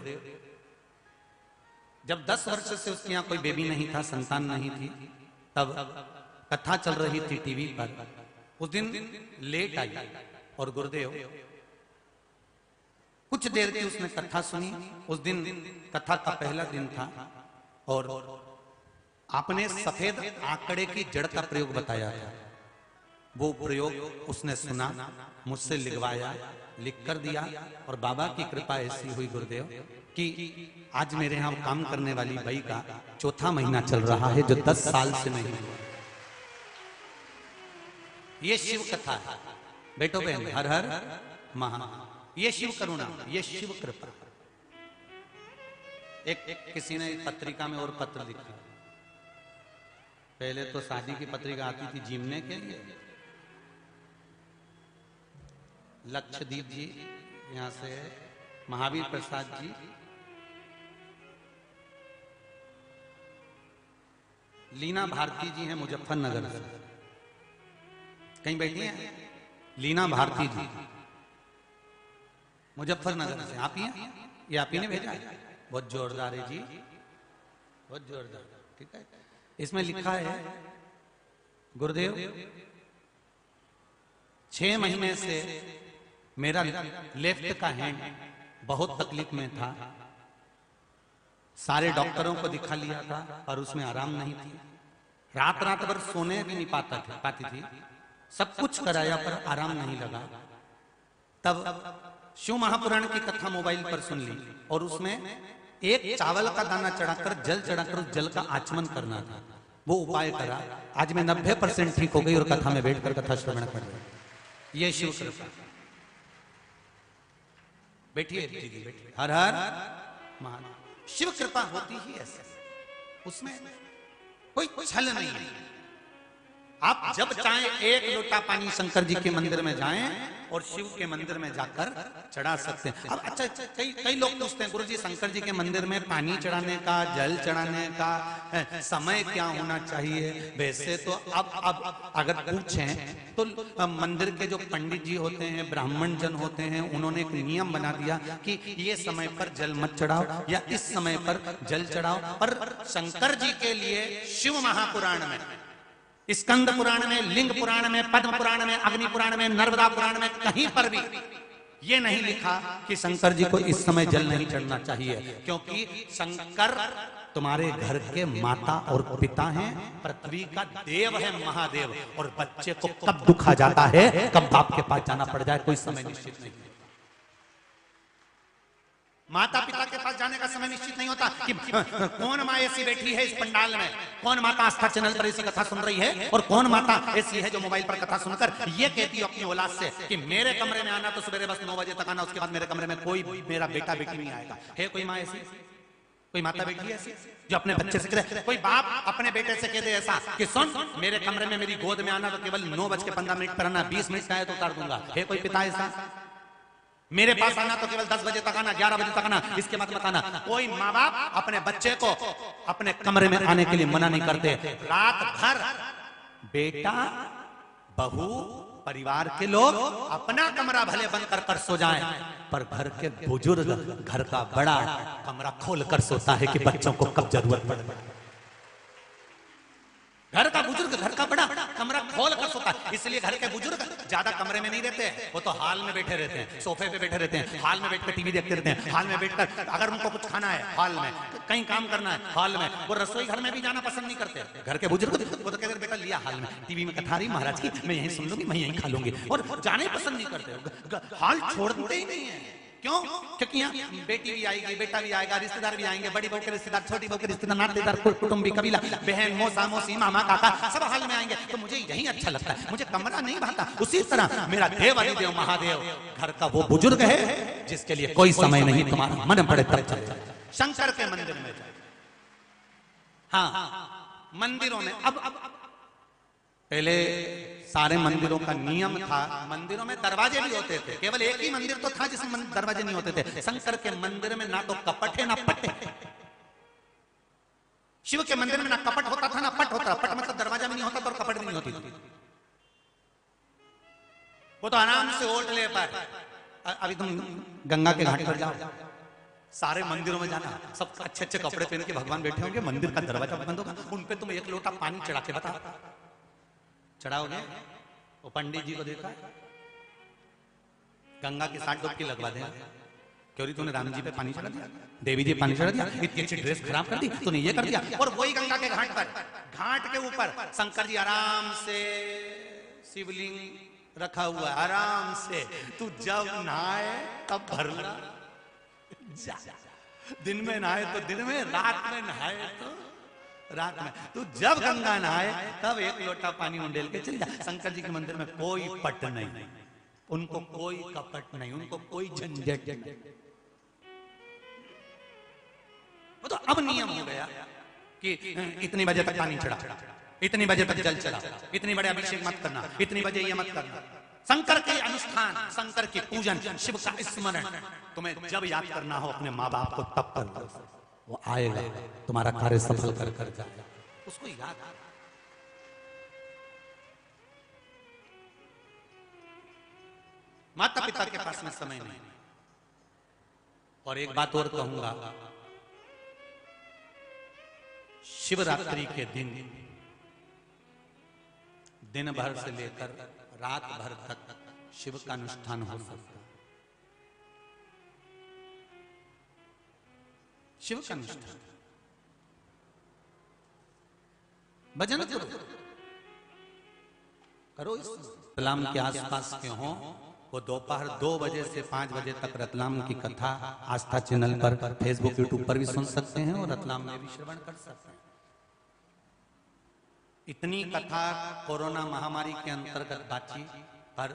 जब 10 वर्ष से उसके यहाँ कोई बेबी नहीं था, संतान नहीं थी, तब कथा चल रही थी टीवी पर। उस दिन लेट आई और गुरुदेव कुछ देर की उसने कथा सुनी। उस दिन कथा का पहला दिन था और आपने सफेद आंकड़े की जड़ का प्रयोग बताया था। वो प्रयोग उसने सुना, मुझसे लिखवाया, लिख कर दिया और बाबा की कृपा ऐसी हुई गुरुदेव कि आज मेरे यहाँ काम करने वाली बाई का 4था महीना चल रहा है जो 10 साल से नहीं हुआ। ये शिव कथा है बेटो बहन, हर हर महा। ये शिव करुणा, ये शिव कृपा। एक किसी ने पत्रिका में और पत्र लिखा। पहले तो शादी की पत्रिका आती थी जीवने के लिए। लक्षदीप जी यहां से, महावीर प्रसाद जी, लीना भारती जी हैं मुजफ्फरनगर से। कहीं बैठी हैं? लीना भारती जी मुजफ्फरनगर से। आप ही हैं? ये आप ही ने भेजा है? बहुत जोरदार है जी, बहुत जोरदार। ठीक है, इसमें लिखा है गुरुदेव 6 महीने से मेरा लेफ्ट का हैंड बहुत तकलीफ में था। सारे डॉक्टरों को दिखा लिया था पर उसमें आराम नहीं थी। रात भर सोने भी नहीं पाती थी। सब कुछ कराया पर आराम नहीं लगा। तब शिव महापुराण की कथा मोबाइल पर सुन ली और उसमें एक चावल का दाना चढ़ाकर जल चढ़ाकर उस जल का आचमन करना था। वो उपाय करा, आज मैं 90% ठीक हो गई और कथा में बैठकर कथा श्रवण कर रही। ये शिव कृपा। बैठिए दीदी, बैठिए। हर हर महादेव। शिव कृपा होती ही ऐसे, उसमें कोई छल नहीं है। आप जब चाहें एक लोटा पानी शंकर जी के मंदिर में जाएं और शिव के मंदिर में जाकर चढ़ा सकते हैं। अब अच्छा, कई लोग पूछते हैं गुरुजी शंकर जी के मंदिर में पानी चढ़ाने का, जल चढ़ाने का समय क्या होना चाहिए? वैसे तो अब अगर पूछें तो मंदिर के जो पंडित जी होते हैं, ब्राह्मण जन होते हैं, उन्होंने एक नियम बना दिया कि ये समय पर जल मत चढ़ाओ या इस समय पर जल चढ़ाओ। पर शंकर जी के लिए शिव महापुराण में, स्कंद पुराण में, लिंग पुराण में, पद्म पुराण में, अग्नि पुराण में, नर्मदा पुराण में कहीं पर भी ये नहीं लिखा कि शंकर जी को इस समय जल नहीं चढ़ना चाहिए, क्योंकि शंकर तुम्हारे घर के माता और पिता हैं, पृथ्वी का देव है, महादेव। और बच्चे को कब दुख आ जाता है, कब बाप के पास जाना पड़ जाए, कोई समय निश्चित नहीं। माता पिता के पास जाने का समय निश्चित नहीं होता कि कौन माँ ऐसी बैठी है इस पंडाल में, कौन माता आस्था चैनल पर ऐसी कथा सुन रही है, और कौन माता ऐसी है जो मोबाइल पर कथा सुनकर ये कहती है अपनी औलाद से कि मेरे कमरे में आना तो सवेरे बस 9 बजे तक आना, उसके बाद मेरे कमरे में कोई मेरा बेटा बेटी नहीं आएगा। है कोई माँ ऐसी, कोई माता बेटी ऐसी जो अपने बच्चे से कहे, कोई बाप अपने बेटे से कह दे ऐसा कि सुन मेरे कमरे में मेरी गोद में आना तो केवल 9:15 पर आना, 20 मिनट का है तो उतार दूंगा? है कोई पिता ऐसा? मेरे पास आना तो केवल 10 बजे तक आना, 11 बजे तक आना, इसके बाद मत आना। कोई माँ बाप अपने बच्चे को अपने कमरे में आने के लिए मना नहीं करते। रात भर बेटा, बहू, परिवार के लोग अपना कमरा भले बंद कर सो जाएं, पर घर के बुजुर्ग घर का बड़ा कमरा खोल कर सोता है कि बच्चों को कब जरूरत पड़े। घर का बुजुर्ग घर का बड़ा कमरा खोल कर सोता है, इसलिए घर के बुजुर्ग ज्यादा कमरे में नहीं रहते, वो तो हॉल में बैठे रहते हैं, सोफे पे बैठे रहते हैं, हॉल में बैठकर टीवी देखते रहते हैं, हॉल में बैठकर अगर उनको कुछ खाना है हॉल में, कहीं काम करना है हॉल में, वो रसोई घर में भी जाना पसंद नहीं करते। घर के बुजुर्ग वो तो कहते बेटा लिया हॉल में, टीवी में कथा रही महाराज की, मैं यहीं सुन लूंगी, मैं यहीं खा लूंगी, और जाने पसंद नहीं करते, हॉल छोड़ते ही नहीं है। क्यों? क्योंकि यहाँ बेटी भी आएगी, बेटा भी आएगा, रिश्तेदार भी आएंगे, बड़ी बहू के रिश्तेदार, छोटी बहू के रिश्तेदार, नातेदार, कुटुंबी, कबीला, बहन, मौसा, मौसी, मामा, काका, सब हाल में आएंगे, तो मुझे यही अच्छा लगता है, मुझे कमरा नहीं भाता। उसी तरह मेरा देव अधिदेव महादेव घर का वो बुजुर्ग है जिसके लिए कोई समय नहीं, तुम्हारा मन पड़े तब चले जाए शंकर के मंदिर में जाए। हाँ, मंदिरों में अब पहले सारे मंदिरों का नियम था, मंदिरों में दरवाजे भी होते थे, केवल एक ही मंदिर तो था जिसमें दरवाजे नहीं होते थे। शंकर के मंदिर में ना तो कपट है ना पट है। शिव के मंदिर में ना कपट होता था ना पट होता। पट मतलब दरवाजा भी नहीं होता और कपट भी नहीं होती थी, वो तो आराम से ओट ले पाए। अभी तुम गंगा के घाट पर जाओ, सारे मंदिरों में जाना, सब अच्छे अच्छे कपड़े पहन के भगवान बैठे होंगे, मंदिर का दरवाजा बंद होगा, उन पे तुम एक लोटा पानी चढ़ा के बता चढ़ाओगे? वो पंडित जी को देखा गंगा के साथ डुबकी लगवा देगा, क्यों तूने राम जी पे पानी चढ़ा दिया, देवी जी पानी चढ़ा दिया, इतनी अच्छी ड्रेस खराब कर दी, तूने ये कर दिया। और वही गंगा के घाट पर, घाट के ऊपर शंकर जी आराम से शिवलिंग रखा हुआ है, आराम से। तू जब नहाए तब भरना, दिन में नहाए तो दिन में, रात में नहाए तो रात में। तू जब गंगा नहाए तब एक लोटा पानी उंडेल के चल जा। शंकर जी के मंदिर में कोई पट नहीं, उनको कोई कपट नहीं, उनको कोई झंझट नहीं। वो तो अब नियम हो गया कि इतनी बजे तक पानी चढ़ा, इतनी बजे तक जल चढ़ा, इतनी बड़े अभिषेक मत करना, इतनी बजे ये मत करना। शंकर के अनुष्ठान, शंकर के पूजन, शिव का स्मरण तुम्हें जब याद करना हो अपने माँ बाप को तब कर दो, वो आएगा, तुम्हारा कार्य सफल कर जाएगा, उसको याद। माता पिता के पास में समय नहीं। और एक बात और कहूंगा, शिवरात्रि के दिन भर से लेकर रात भर तक शिव का अनुष्ठान हो सकता है। शिव का अनुष्ठान, भजन करो। इस रतलाम के आसपास के हों, वो दोपहर 2 बजे से 5 बजे तक रतलाम की कथा आस्था चैनल पर, फेसबुक, यूट्यूब पर भी सुन सकते हैं और रतलाम में भी श्रवण कर सकते हैं। इतनी कथा कोरोना महामारी के अंतर्गत बाची, पर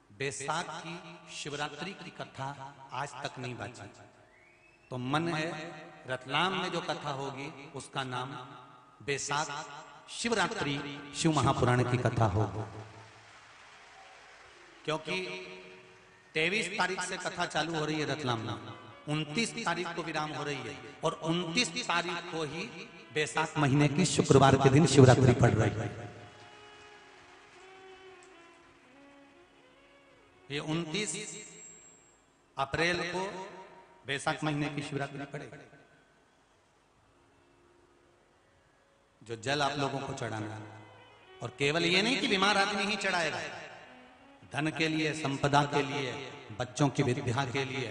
बैसाख की शिवरात्रि की कथा आज तक नहीं बाची। तो मन है रतलाम में जो कथा होगी उसका नाम बैसाख शिवरात्रि शिव महापुराण की कथा हो, क्योंकि 23 तारीख से कथा चालू हो रही है रतलाम में, 29 तारीख को विराम हो रही है और 29 तारीख को ही बैसाख महीने की शुक्रवार के दिन शिवरात्रि पड़ रही है। ये 29 अप्रैल को बैसाख महीने की शिवरात्रि पड़ेगी। जो जल आप लोगों को चढ़ाना, और केवल ये नहीं कि बीमार आदमी ही चढ़ाएगा, धन के लिए, संपदा के लिए, बच्चों की विद्या के लिए,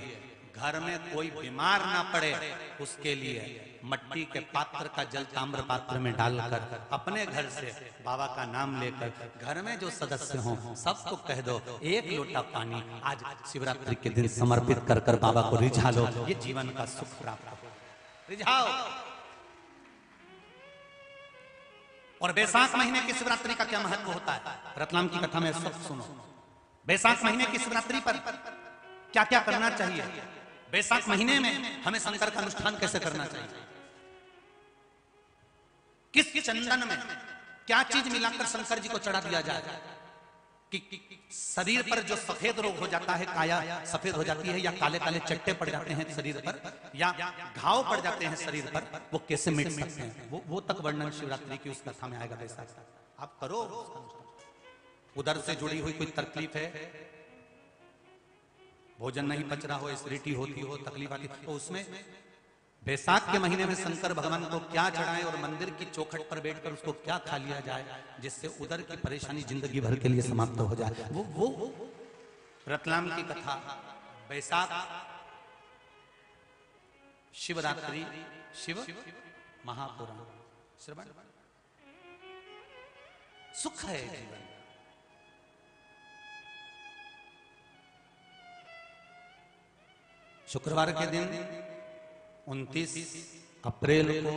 घर में कोई बीमार ना पड़े उसके लिए मट्टी के पात्र का जल ताम्र पात्र में डालकर अपने घर से बाबा का नाम लेकर घर में जो सदस्य हों सबको कह दो एक लोटा पानी आज शिवरात्रि के दिन समर्पित कर कर बाबा को रिझा लो, ये जीवन का सुख प्राप्त हो, रिझाओ। और बैसाख महीने की शिवरात्रि का क्या महत्व होता है, रतलाम की कथा में सब सुनो। बैसाख महीने की शिवरात्रि पर क्या क्या करना चाहिए, बैसाख महीने में हमें शंकर का अनुष्ठान कैसे करना चाहिए, किस चंदन में क्या चीज मिलाकर शंकर जी को चढ़ा दिया जाए कि शरीर पर जो सफेद रोग हो जाता है, काया सफेद हो जाती है, या काले काले चट्टे पड़ जाते हैं शरीर पर, या घाव पड़ जाते हैं शरीर पर, वो कैसे मिट सकते हैं, वो तक वर्णन शिवरात्रि की उस कथा में आएगा। बैसाख आप करो। उधर से जुड़ी हुई कोई तकलीफ है, भोजन नहीं पच रहा हो, एसिडिटी होती हो, तकलीफ आती, तो उसमें बैसाख के महीने में शंकर भगवान को क्या चढ़ाएं और मंदिर की चौखट पर बैठकर उसको क्या खा लिया जाए जिससे उधर की परेशानी जिंदगी भर के लिए समाप्त हो जाए, वो रतलाम की कथा बैसाख शिवरात्रि शिव महापुराण श्रवण सुख है जीवन। शुक्रवार के दिन 29 अप्रैल को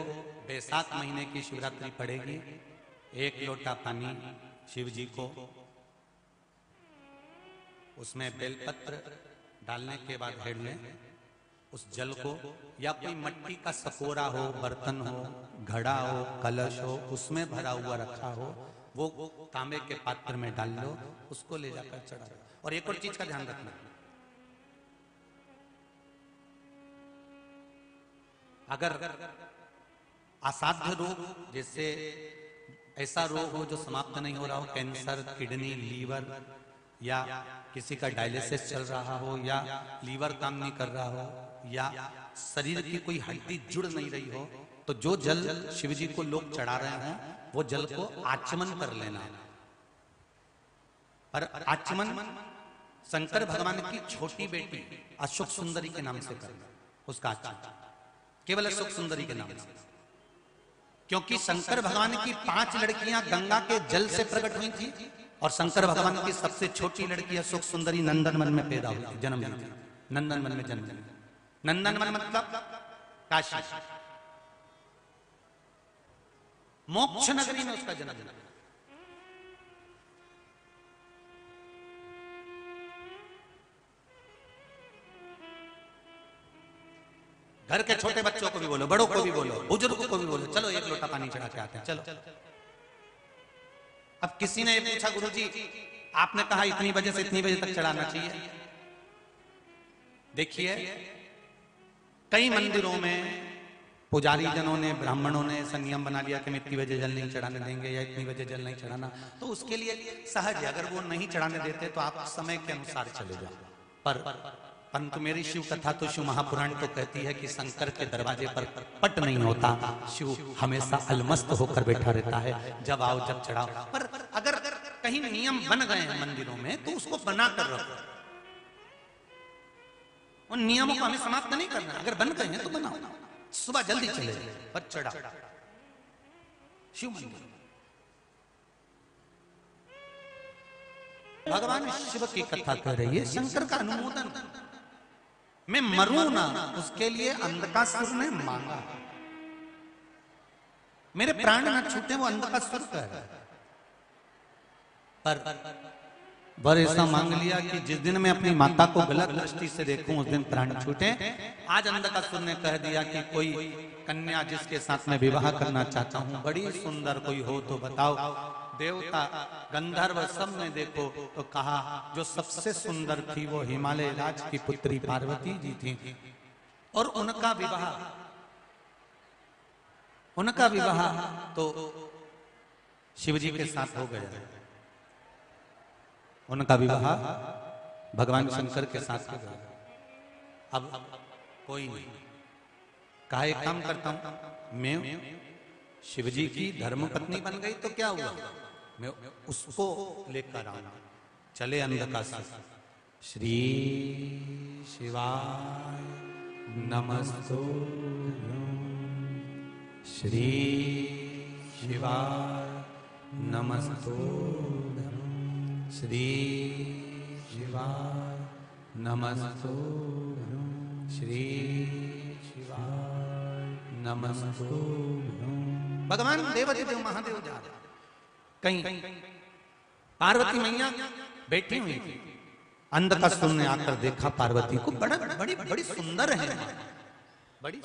बैसाख महीने की शिवरात्रि पड़ेगी। एक लोटा पानी शिव जी को, उसमें बेलपत्र डालने के बाद हेड लें, उस जल को या कोई मिट्टी का सकोरा हो, बर्तन हो, घड़ा हो, कलश हो, उसमें भरा हुआ रखा हो, वो तांबे के पात्र में डाल लो, उसको ले जाकर चढ़ा दो। और एक और चीज का ध्यान रखना, अगर असाध्य रोग, जैसे ऐसा रोग हो जो समाप्त नहीं हो रहा हो, कैंसर, किडनी, लीवर, या किसी का डायलिसिस चल रहा हो, या लीवर काम नहीं कर रहा हो, या शरीर की कोई हड्डी जुड़ नहीं रही हो, तो जो जल शिव जी को लोग चढ़ा रहे हैं वो जल को आचमन कर लेना। और आचमन शंकर भगवान की छोटी बेटी अशोक सुंदरी के नाम से करना, उसका आचमन केवल अशोक सुंदरी के नाम से, क्योंकि शंकर भगवान की 5 लड़कियां गंगा के जल से प्रकट हुई थी और शंकर भगवान की सबसे छोटी लड़की अशोक सुंदरी नंदनवन में पैदा हुई थी, जन्म ली थी, नंदनवन में जन्म ली। नंदनवन मतलब काशी, मोक्ष नगरी में उसका जन्म हुआ। घर के छोटे बच्चों को भी बोलो, बड़ों को भी बोलो, बुजुर्गों को भी बोलो, चलो एक लोटा पानी चढ़ा के आते हैं, चलो। अब किसी ने पूछा, गुरुजी आपने कहा इतनी बजे से इतनी बजे तक चढ़ाना चाहिए। देखिए कई मंदिरों में पुजारी जनों ने, ब्राह्मणों ने ऐसा नियम बना लिया कि इतनी बजे जल नहीं चढ़ाने देंगे या इतनी बजे जल नहीं चढ़ाना, तो उसके लिए सहज है, अगर वो नहीं चढ़ाने देते तो आप समय के अनुसार चले जाओ। परंतु मेरी शिव कथा तो शिव महापुराण तो कहती है कि शंकर के दरवाजे पर पट नहीं होता, शिव हमेशा अलमस्त होकर बैठा रहता है, जब आओ जब चढ़ाओ। पर अगर कहीं नियम बन गए हैं मंदिरों में तो उसको बना कर रखो, उन नियमों को हमें समाप्त नहीं करना, अगर बन गए हैं तो बनाओ, सुबह जल्दी चले पर चढ़ा शिव मंदिर। भगवान शिव की कथा कर रही है, शंकर का अनुमोदन, मैं मरूं ना उसके लिए अंधकासुर ने मांगा, मेरे प्राण ना छूटे, वो अंधकासुर का है। पर वर ऐसा मांग लिया कि जिस दिन मैं अपनी माता को गलत दृष्टि से देखूं उस दिन प्राण छूटे। आज अंधकासुर ने कह दिया कि कोई कन्या जिसके साथ मैं विवाह करना चाहता हूं, बड़ी सुंदर कोई हो तो बताओ। देवता गंधर्व सब ने देखो तो कहा जो सबसे सुंदर थी वो हिमालय राज की पुत्री पार्वती जी थी, और उनका विवाह तो शिवजी के साथ हो गया। उनका विवाह भगवान शंकर के साथ हो गया। अब कोई नहीं कहा, एक काम करता हूं, मैं शिवजी की धर्म पत्नी बन गई तो क्या हुआ, मैं उसको लेकर आऊंगा। चले अंधकासुर। श्री शिवाय नमस्तुभ्यं, श्री शिवाय नमस्तुभ्यं, श्री शिवाय नमस्तुभ्यं, श्री शिवाय नमस्तुभ्यं। भगवान देवाधिदेव महादेव जा रहे, कहीं पार्वती मैया बैठी हुई थी। अंधकासुर ने आकर देखा पार्वती को, बड़ी बड़ी सुंदर है, बड़ी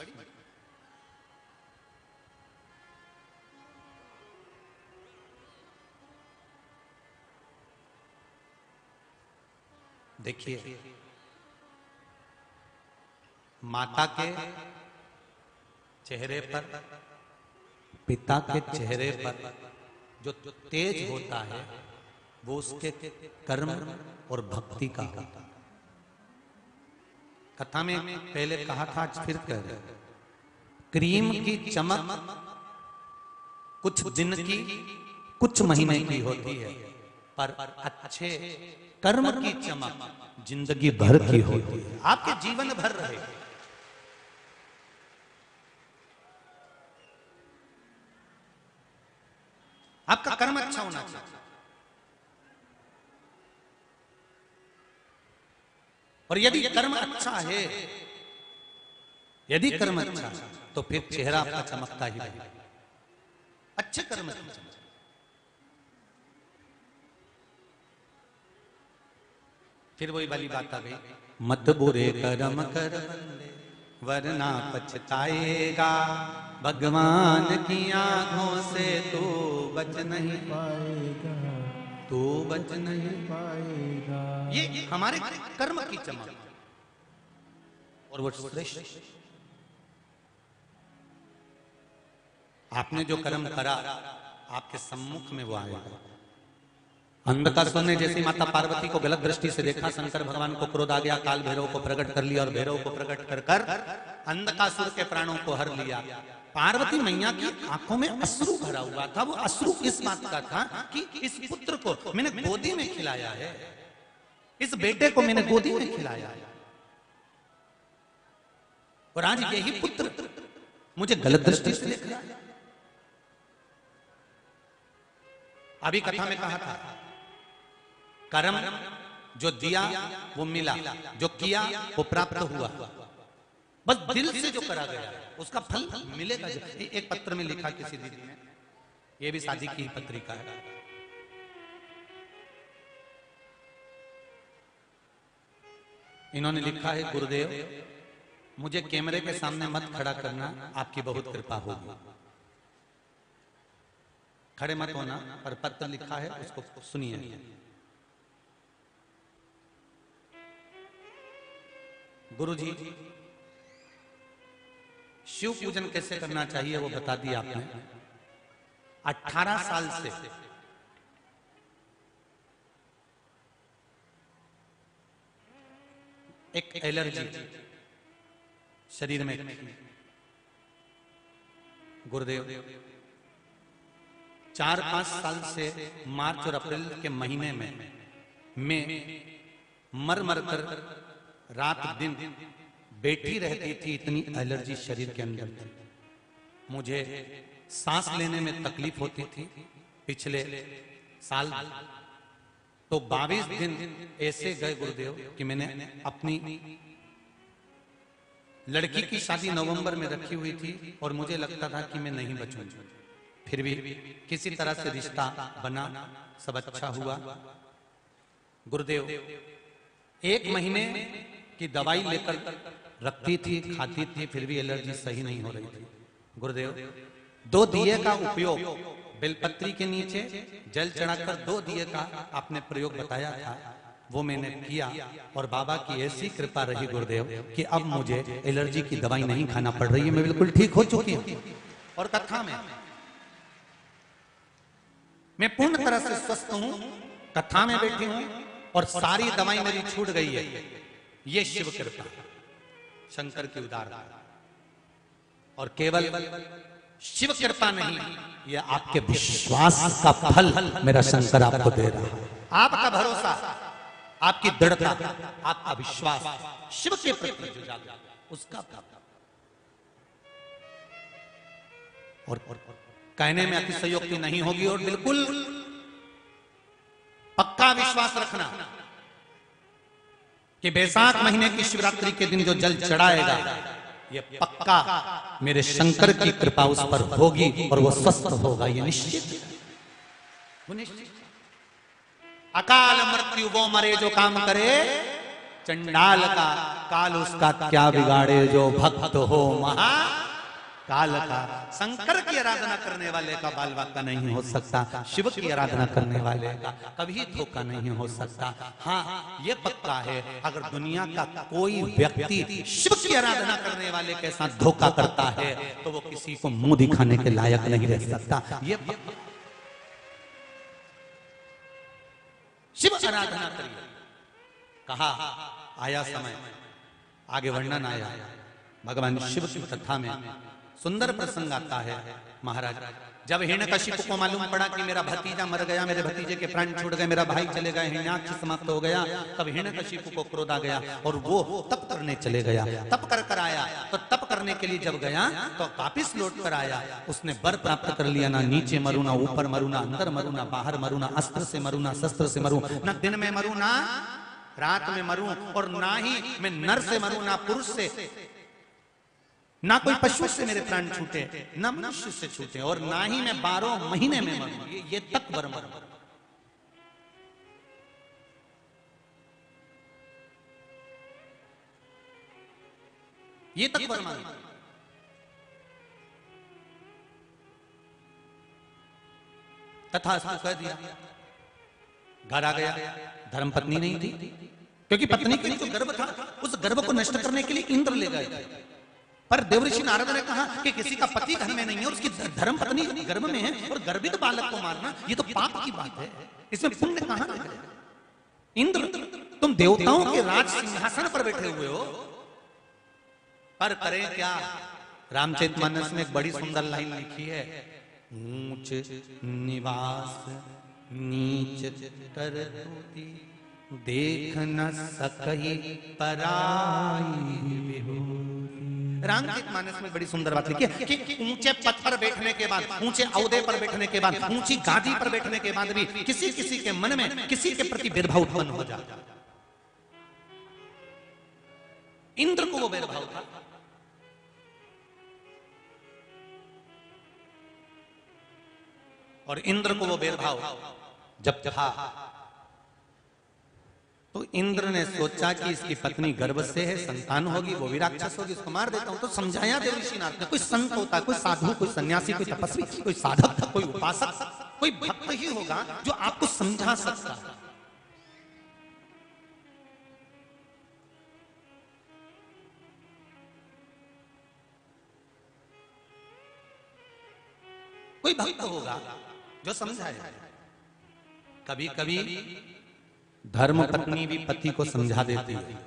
देखिए माता के चेहरे पर, पिता के चेहरे पर जो तेज होता है वो उसके कर्म और भक्ति का होता है। कथा में पहले कहा था, आज फिर कह रहे, क्रीम की चमक कुछ दिन की कुछ महीने की होती है, पर अच्छे कर्म की चमक जिंदगी भर की होती है, आपके जीवन भर रहे। आपका कर्म अच्छा होना चाहिए, और यदि कर्म अच्छा है, यदि कर्म अच्छा है तो फिर चेहरा आपका चमकता ही रहेगा। अच्छे कर्म की चमक। फिर वही वाली बात आ गई, मत बुरे कर्म कर वरना पछताएगा, भगवान की आंखों से तू बच नहीं पाएगा, तू बच नहीं पाएगा। ये हमारे कर्म की चमक, और वो श्रेष्ठ। आपने जो कर्म करा आपके सम्मुख में वो आएगा। अंधकासुर ने जैसे माता पार्वती को गलत दृष्टि से देखा, शंकर भगवान को क्रोध आ गया, काल भैरव को प्रकट कर लिया, और भैरव को प्रकट कर कर अंधकासुर के प्राणों को हर लिया। पार्वती मैया की आंखों में अश्रु भरा हुआ था। वो अश्रु इस बात का था कि इस पुत्र को मैंने गोदी में खिलाया है, इस बेटे को मैंने गोदी में खिलाया है, और आज यही पुत्र मुझे गलत दृष्टि से देख रहा है। अभी कथा में कहा था, कर्म जो दिया वो मिला, जो किया वो प्राप्त हुआ। बस दिल से जो करा गया उसका फल मिलेगा। एक पत्र में लिखा किसी दीदी ने, ये भी शादी की पत्रिका है, इन्होंने लिखा है, गुरुदेव मुझे कैमरे के सामने मत खड़ा करना, आपकी बहुत कृपा होगी। खड़े मत होना, पर पत्र लिखा है उसको सुनिए। गुरुजी, शिव पूजन कैसे करना चाहिए वो बता दिया आपने। 18 साल से एक एलर्जी शरीर में, गुरुदेव 4-5 साल से मार्च और अप्रैल के महीने में मैं मर मर कर रात दिन बैठी रहती थी, इतनी एलर्जी शरीर के अंदर थी। मुझे सांस लेने में तकलीफ होती थी। पिछले साल तो 22 दिन ऐसे गए गुरुदेव कि मैंने अपनी लड़की की शादी नवंबर में रखी हुई थी, और मुझे लगता था कि मैं नहीं बचूंगी। फिर भी किसी तरह से रिश्ता बना, सब अच्छा हुआ। गुरुदेव 1 महीने की दवाई लेकर रखती थी, खाती थी, फिर भी एलर्जी सही नहीं हो रही थी। गुरुदेव 2 दिए का उपयोग, बेलपत्री के नीचे जल चढ़ाकर 2 दिए का आपने प्रयोग बताया था, वो मैंने किया और बाबा की ऐसी कृपा रही गुरुदेव कि अब मुझे एलर्जी की दवाई नहीं खाना पड़ रही है, मैं बिल्कुल ठीक हो चुकी हूं। और कथा में मैं पूर्ण तरह से स्वस्थ हूं, कथा में बैठी हूं और सारी दवाई मेरी छूट गई है। ये शिव कृपा, शंकर की उदारता। और केवल शिव कृपा नहीं, ये आपके विश्वास का फल मेरा शंकर आपको दे रहा है। आपका भरोसा, आपकी दृढ़ता, आपका विश्वास शिव के प्रति जो जागा उसका प्राप्त। और कहने में अतिशयोक्ति नहीं होगी और बिल्कुल पक्का विश्वास रखना कि बैसाख महीने की शिवरात्रि के दिन जो जल चढ़ाएगा, ये पक्का मेरे शंकर की कृपा उस पर होगी और वो स्वस्थ होगा, ये निश्चित, वो निश्चित। अकाल मृत्यु वो मरे जो काम करे, चंडाल का काल उसका क्या बिगाड़े, जो भक्त हो महा काल का। शंकर की आराधना करने वाले का बाल बाका नहीं हो सकता, शिव की आराधना करने वाले का कभी धोखा नहीं हो सकता। हाँ, ये पक्का है, अगर दुनिया का कोई व्यक्ति शिव की आराधना करने वाले के साथ धोखा करता है तो वो किसी को मुंह दिखाने के लायक नहीं रह सकता। ये शिव आराधना करिए। कहा आया समय, आगे वर्णन आया भगवान शिव की कथा में सुंदर प्रसंग आता है। महाराज जब हिरण्यकशिपु को मालूम पड़ा कि मेरा भतीजा मर गया, मेरे भतीजे के प्राण छूट गए, मेरा भाई चले गए, हिरण्याक्ष समाप्त हो गया, तब हिरण्यकशिपु को क्रोध आ गया और वो तप करने चले गया। तप कर आया तो तप करने के लिए जब गया तो वापिस लौट कर आया, उसने वर प्राप्त कर लिया, ना नीचे मरू, ना ऊपर मरू, ना अंदर मरू, ना बाहर मरू, ना अस्त्र से मरू, ना शस्त्र से मरू, ना दिन में मरू, ना रात में मरू, और ना ही मैं नर से मरू, ना पुरुष से, ना कोई पशु से मेरे प्राण छूटे, ना मनुष्य से छूटे, और ना ही मैं 12 महीने में मरूं। ये तक वर मरू। ये तक वर मरू। तथा कह दिया, घर आ गया। धर्म पत्नी नहीं थी, क्योंकि पत्नी के लिए जो गर्भ था उस गर्भ को नष्ट करने के लिए इंद्र ले गए थे। पर देवऋषि नारद ने कहा कि किसी का पति घर में नहीं है और उसकी धर्म पत्नी गर्भ में है और गर्भित बालक को मारना ये तो पाप की बात है, इसमें पुण्य कहां है? इंद्र, तुम देवताओं के राज सिंहासन पर बैठे हुए हो, पर करें क्या? रामचरितमानस में एक बड़ी सुंदर लाइन लिखी है, ऊंच निवास नीच तरतुति, देख न सकहि पराई विभूति। रामचरितमानस में बड़ी सुंदर बात लिखी है कि ऊंचे पद पर बैठने के बाद, ऊंचे औहदे पर बैठने के बाद, ऊंची गादी पर बैठने के बाद भी किसी किसी के मन में किसी के प्रति भेदभाव उत्पन्न हो जाता। इंद्र को वो भेदभाव था। और इंद्र को वो भेदभाव जब था तो इंद्र ने सोचा कि इसकी पत्नी गर्भ से है, संतान होगी, वो भी राक्षस होगी, इसको मार देता हूं। तो समझाया देवऋषि नारद ने, कोई संत होता है, कोई साधु, कोई सन्यासी, कोई तपस्वी, कोई साधक, कोई उपासक, कोई भक्त ही होगा जो आपको समझा सकता है। कोई भक्त होगा जो समझाए। कभी कभी धर्म पत्नी भी पति को समझा देती है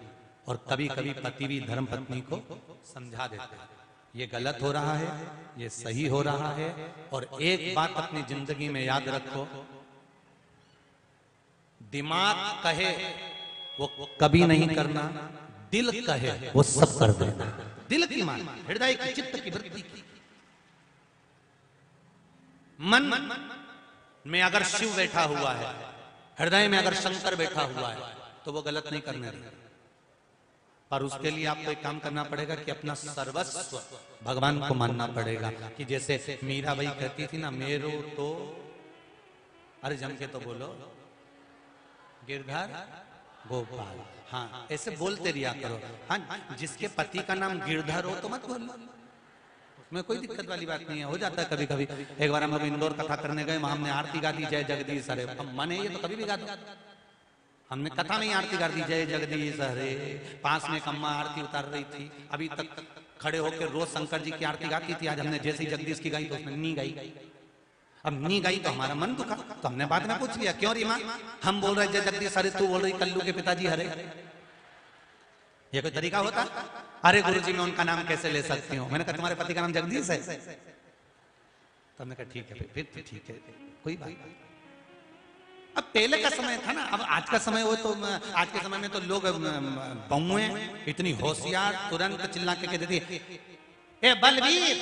और कभी कभी पति भी धर्म पत्नी को समझा देते हैं, ये गलत हो रहा है, ये सही हो रहा है। और एक बात अपनी जिंदगी में याद रखो, दिमाग कहे वो कभी नहीं करना, दिल कहे वो सब कर देना। दिल की मान, हृदय की, चित्त की, वृत्ति की। मन में अगर शिव बैठा हुआ है, हृदय में अगर शंकर बैठा हुआ है, तो वो गलत नहीं करने देगा। पर उसके लिए आपको एक काम करना पड़ेगा कि अपना सर्वस्व भगवान को मानना पड़ेगा। कि जैसे मीराबाई कहती थी ना, मेरो तो, अरे जम के तो बोलो, गिरधर गोपाल। हाँ, ऐसे बोलते रिया करो। हाँ, जिसके पति का नाम गिरधर हो तो मत बोलो, उसमें कोई दिक्कत वाली बात नहीं है। हो जाता है कभी कभी। एक बार हम लोग इंदौर कथा करने गए, वहां हमने आरती गा दी जय जगदीश हरे। अब मन है ये तो कभी भी गा दो। हमने कथा में ही आरती गा दी जय जगदीश हरे। पास में एक अम्मा आरती उतार रही थी, अभी तक खड़े होकर रोज शंकर जी की आरती गाती थी। आज हमने जैसे ही जगदीश की गाई तो उसने नी गाई। अब नी गाई तो हमारा मन दुखा, तो हमने बाद में पूछ लिया क्यों री माँ? हम बोल रहे जय जगदीश हरे, तू बोल रही कल्लू के पिताजी हरे। ये कोई तरीका होता? अरे गुरुजी मैं उनका नाम कैसे ले सकती हूँ? मैंने कहा तुम्हारे पति का नाम जगदीश है। तो हमने कहा ठीक है, फिर तो ठीक है, कोई बात नहीं। अब पहले का समय था ना, अब आज का समय हो तो आज के समय में तो लोग बहुएं इतनी होशियार, तुरंत चिल्ला के कह देती ए बलवीर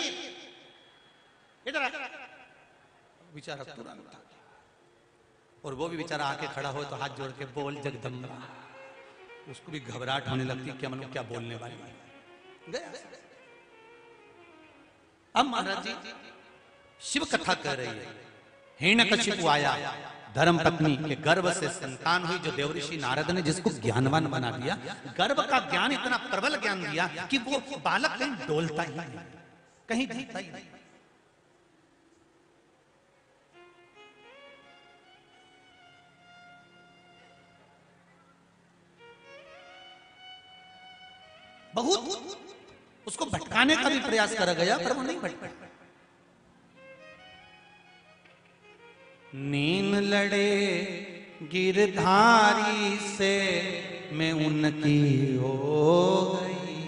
इधर बेचारा तुरंत, और वो भी बेचारा आके खड़ा हो तो हाथ जोड़ के बोल जगदम्बा। उसको भी घबराहट होने लगती क्या मतलब क्या बोलने वाली गया। अब महाराज जी शिव कथा कह रही है। हिरण्यकशिपु आया, धर्म पत्नी के गर्भ से संतान हुई, जो देवऋषि नारद ने जिसको ज्ञानवान बना दिया। गर्भ का ज्ञान इतना प्रबल ज्ञान दिया कि वो बालक कहीं डोलता ही नहीं, कहीं दिखता ही नहीं। बहुत उसको भटकाने का भी प्रयास करा गया पर वो नहीं भटका। नीन लड़े गिरधारी से मैं उनकी हो गई,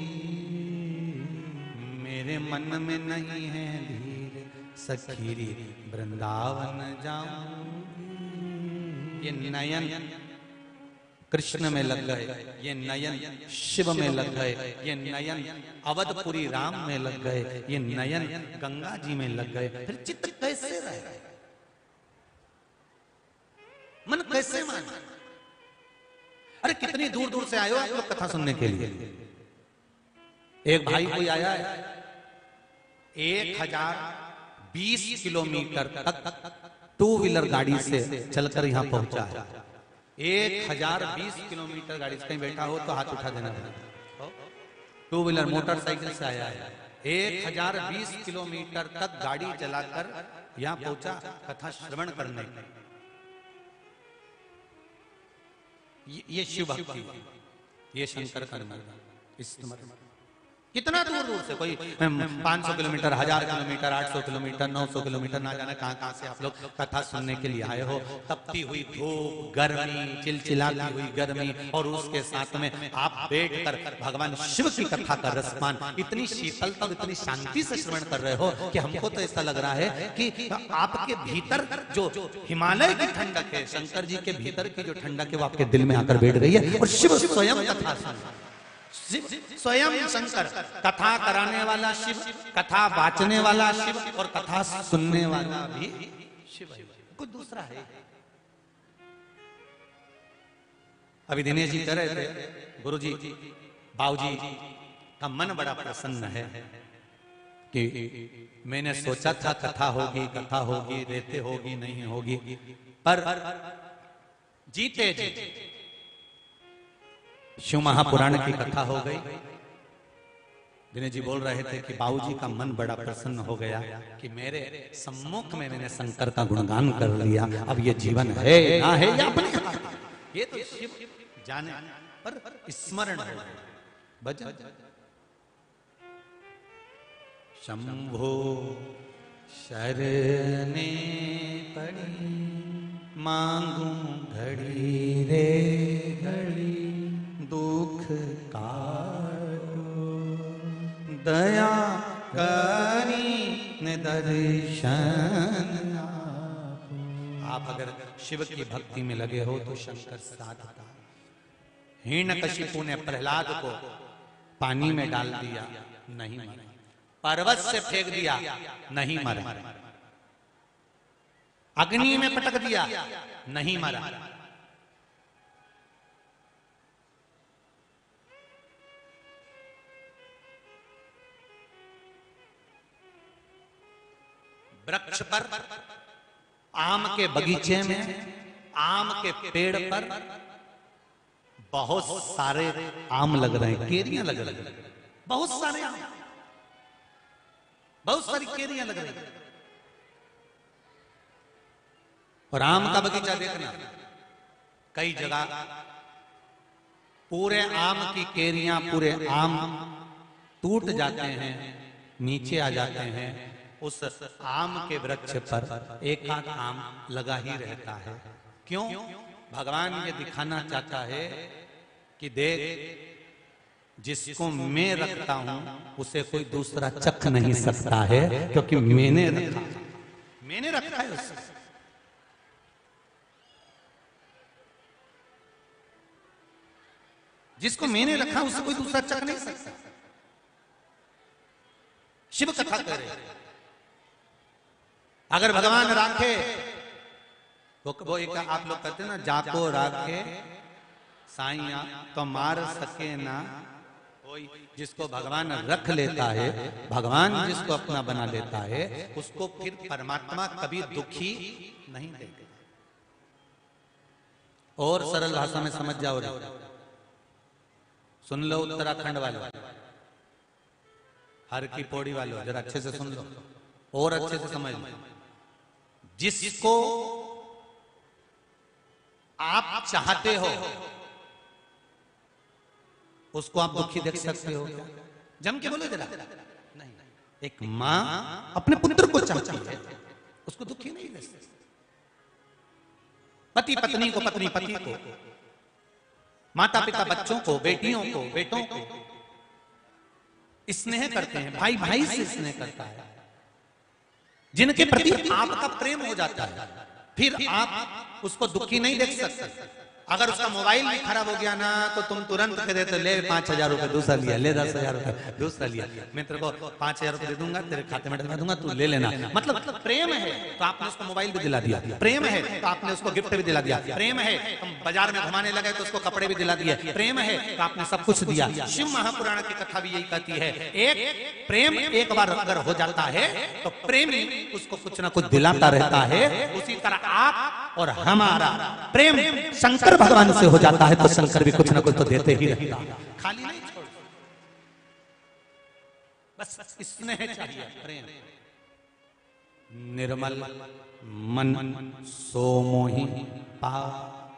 मेरे मन में नहीं है धीर सखीरी वृंदावन जाऊंगी। ये नयन कृष्ण में लग गए, ये नयन शिव में लग गए, ये नयन अवधपुरी राम में लग गए, ये नयन गंगा जी में लग गए। फिर चित्त कैसे रहे, मन कैसे माने? अरे कितनी दूर दूर से आए हो आप लोग कथा सुनने के लिए। एक भाई कोई आया है 1020 किलोमीटर तक टू व्हीलर गाड़ी से चलकर यहां पहुंचा है। 1020 किलोमीटर गाड़ी से कहीं बैठा हो तो हाथ उठा देना। टू व्हीलर मोटरसाइकिल से आया है, 1020 किलोमीटर तक गाड़ी चलाकर यहां पहुंचा कथा श्रवण करने। ये शिव भक्ति, ये शंकर का नाम। कितना दूर दूर से, कोई 500 किलोमीटर, 1000 किलोमीटर, 800 किलोमीटर, 900 किलोमीटर, ना जाने कहां कहां से आप लोग कथा सुनने के लिए आए हो। तपती हुई धूप, गर्मी, चिलचिलाती हुई गर्मी, और उसके साथ में आप बैठकर भगवान शिव की कथा का रसपान इतनी शीतलता और इतनी शांति से श्रवण कर रहे हो कि हमको तो ऐसा लग रहा है कि आपके भीतर जो हिमालय की ठंडक है, शंकर जी के भीतर की जो ठंडक है वो आपके दिल में आकर बैठ गई है। और शिव स्वयं कथा सुन, स्वयं शंकर कथा कराने वाला शिव, कथा वाचने वाला शिव, और कथा सुनने वाला भी शिव, कोई दूसरा है? अभी दिनेश जी कह रहे थे गुरुजी बाबूजी का मन बड़ा प्रसन्न है कि मैंने सोचा था कथा होगी, कथा होगी, रहते होगी, नहीं होगी, पर जीते जी शिव महापुराण की कथा हो गई। दिनेश जी बोल रहे थे कि बाबूजी का मन बड़ा प्रसन्न हो गया कि मेरे सम्मुख में मैंने शंकर का गुणगान कर लिया। अब ये जीवन है ना है या अपने हाथ, ये तो शिव जाने, पर स्मरण हो भजन। शंभो शरणे पड़ी मांगू घड़ी रे घड़ी, दुख काटो दया करी ने दर्शन। आप अगर शिव की भक्ति में लगे हो तो शंकर साथ था। हिरण्यकशिपु ने प्रहलाद को पानी में डाल दिया, नहीं मरा। पर्वत से फेंक दिया, नहीं मरा। अग्नि में पटक दिया, नहीं मरा। वृक्ष पर, आम के बगीचे में आम के पेड़ पर बहुत सारे आम लग रहे हैं, केरियां लग रही हैं, बहुत सारे आम, बहुत सारी केरियां लग रही हैं। और आम का बगीचा देखना, कई जगह पूरे आम की केरियां, पूरे आम टूट जाते हैं, नीचे आ जाते हैं, उस आम के वृक्ष पर एक आध आम लगा ही रहता है। क्यों? भगवान ये दिखाना चाहता है कि देख, जिसको मैं रखता हूं उसे कोई दूसरा चख नहीं सकता है, क्योंकि मैंने रखा है उसे। जिसको मैंने रखा उसे कोई दूसरा चख नहीं सकता। शिव कथा करे, अगर भगवान राखे, वो एक आप लोग कहते हैं ना, जाको राखे साईया तो मार सके ना कोई। जिसको भगवान रख लेता है, भगवान जिसको अपना बना लेता है, उसको फिर परमात्मा कभी दुखी नहीं देगा। और सरल भाषा में समझ जाओ, सुन लो उत्तराखंड वालों, हर की पौड़ी वालों, जरा अच्छे से सुन लो और अच्छे से समझ लो। जिसको आप चाहते हो उसको आप दुखी देख सकते हो? जम के बोलो जरा। नहीं, एक मां अपने पुत्र को चाहती है, उसको दुखी नहीं देख सकती। पति पत्नी को, पत्नी पति को, माता पिता बच्चों को, बेटियों को, बेटों को स्नेह करते हैं, भाई भाई से स्नेह करता है। जिनके प्रति आपका प्रेम हो जाता है, फिर आप उसको दुखी नहीं देख सकते। अगर उसका मोबाइल भी खराब हो गया ना, तो तुम तुरंत कह देते, ले 5,000 रुपए दूसरा लिया, ले 10,000 रुपए दूसरा लिया, मैं तेरे को 5,000 रुपए दे दूंगा, तेरे खाते में डलवा दूंगा, तू ले लेना। मतलब प्रेम है तो आपने उसको मोबाइल भी दिला दिया, प्रेम है तो आपने उसको गिफ्ट भी दिला दिया, प्रेम है हम बाजार में घुमाने लगे तो उसको कपड़े भी दिला दिए, प्रेम है तो आपने सब कुछ दिया। शिव महापुराण की कथा भी यही कहती है, एक प्रेम एक बार अगर हो जाता है तो प्रेमी उसको कुछ ना कुछ दिलाता रहता है। उसी तरह आप और हमारा प्रेम शंकर भगवान से हो जाता है तो शंकर भी कुछ ना कुछ तो देते ही रहता है, खाली नहीं छोड़। बस स्नेह चाहिए, प्रेम। निर्मल मन सो मोहि पाव,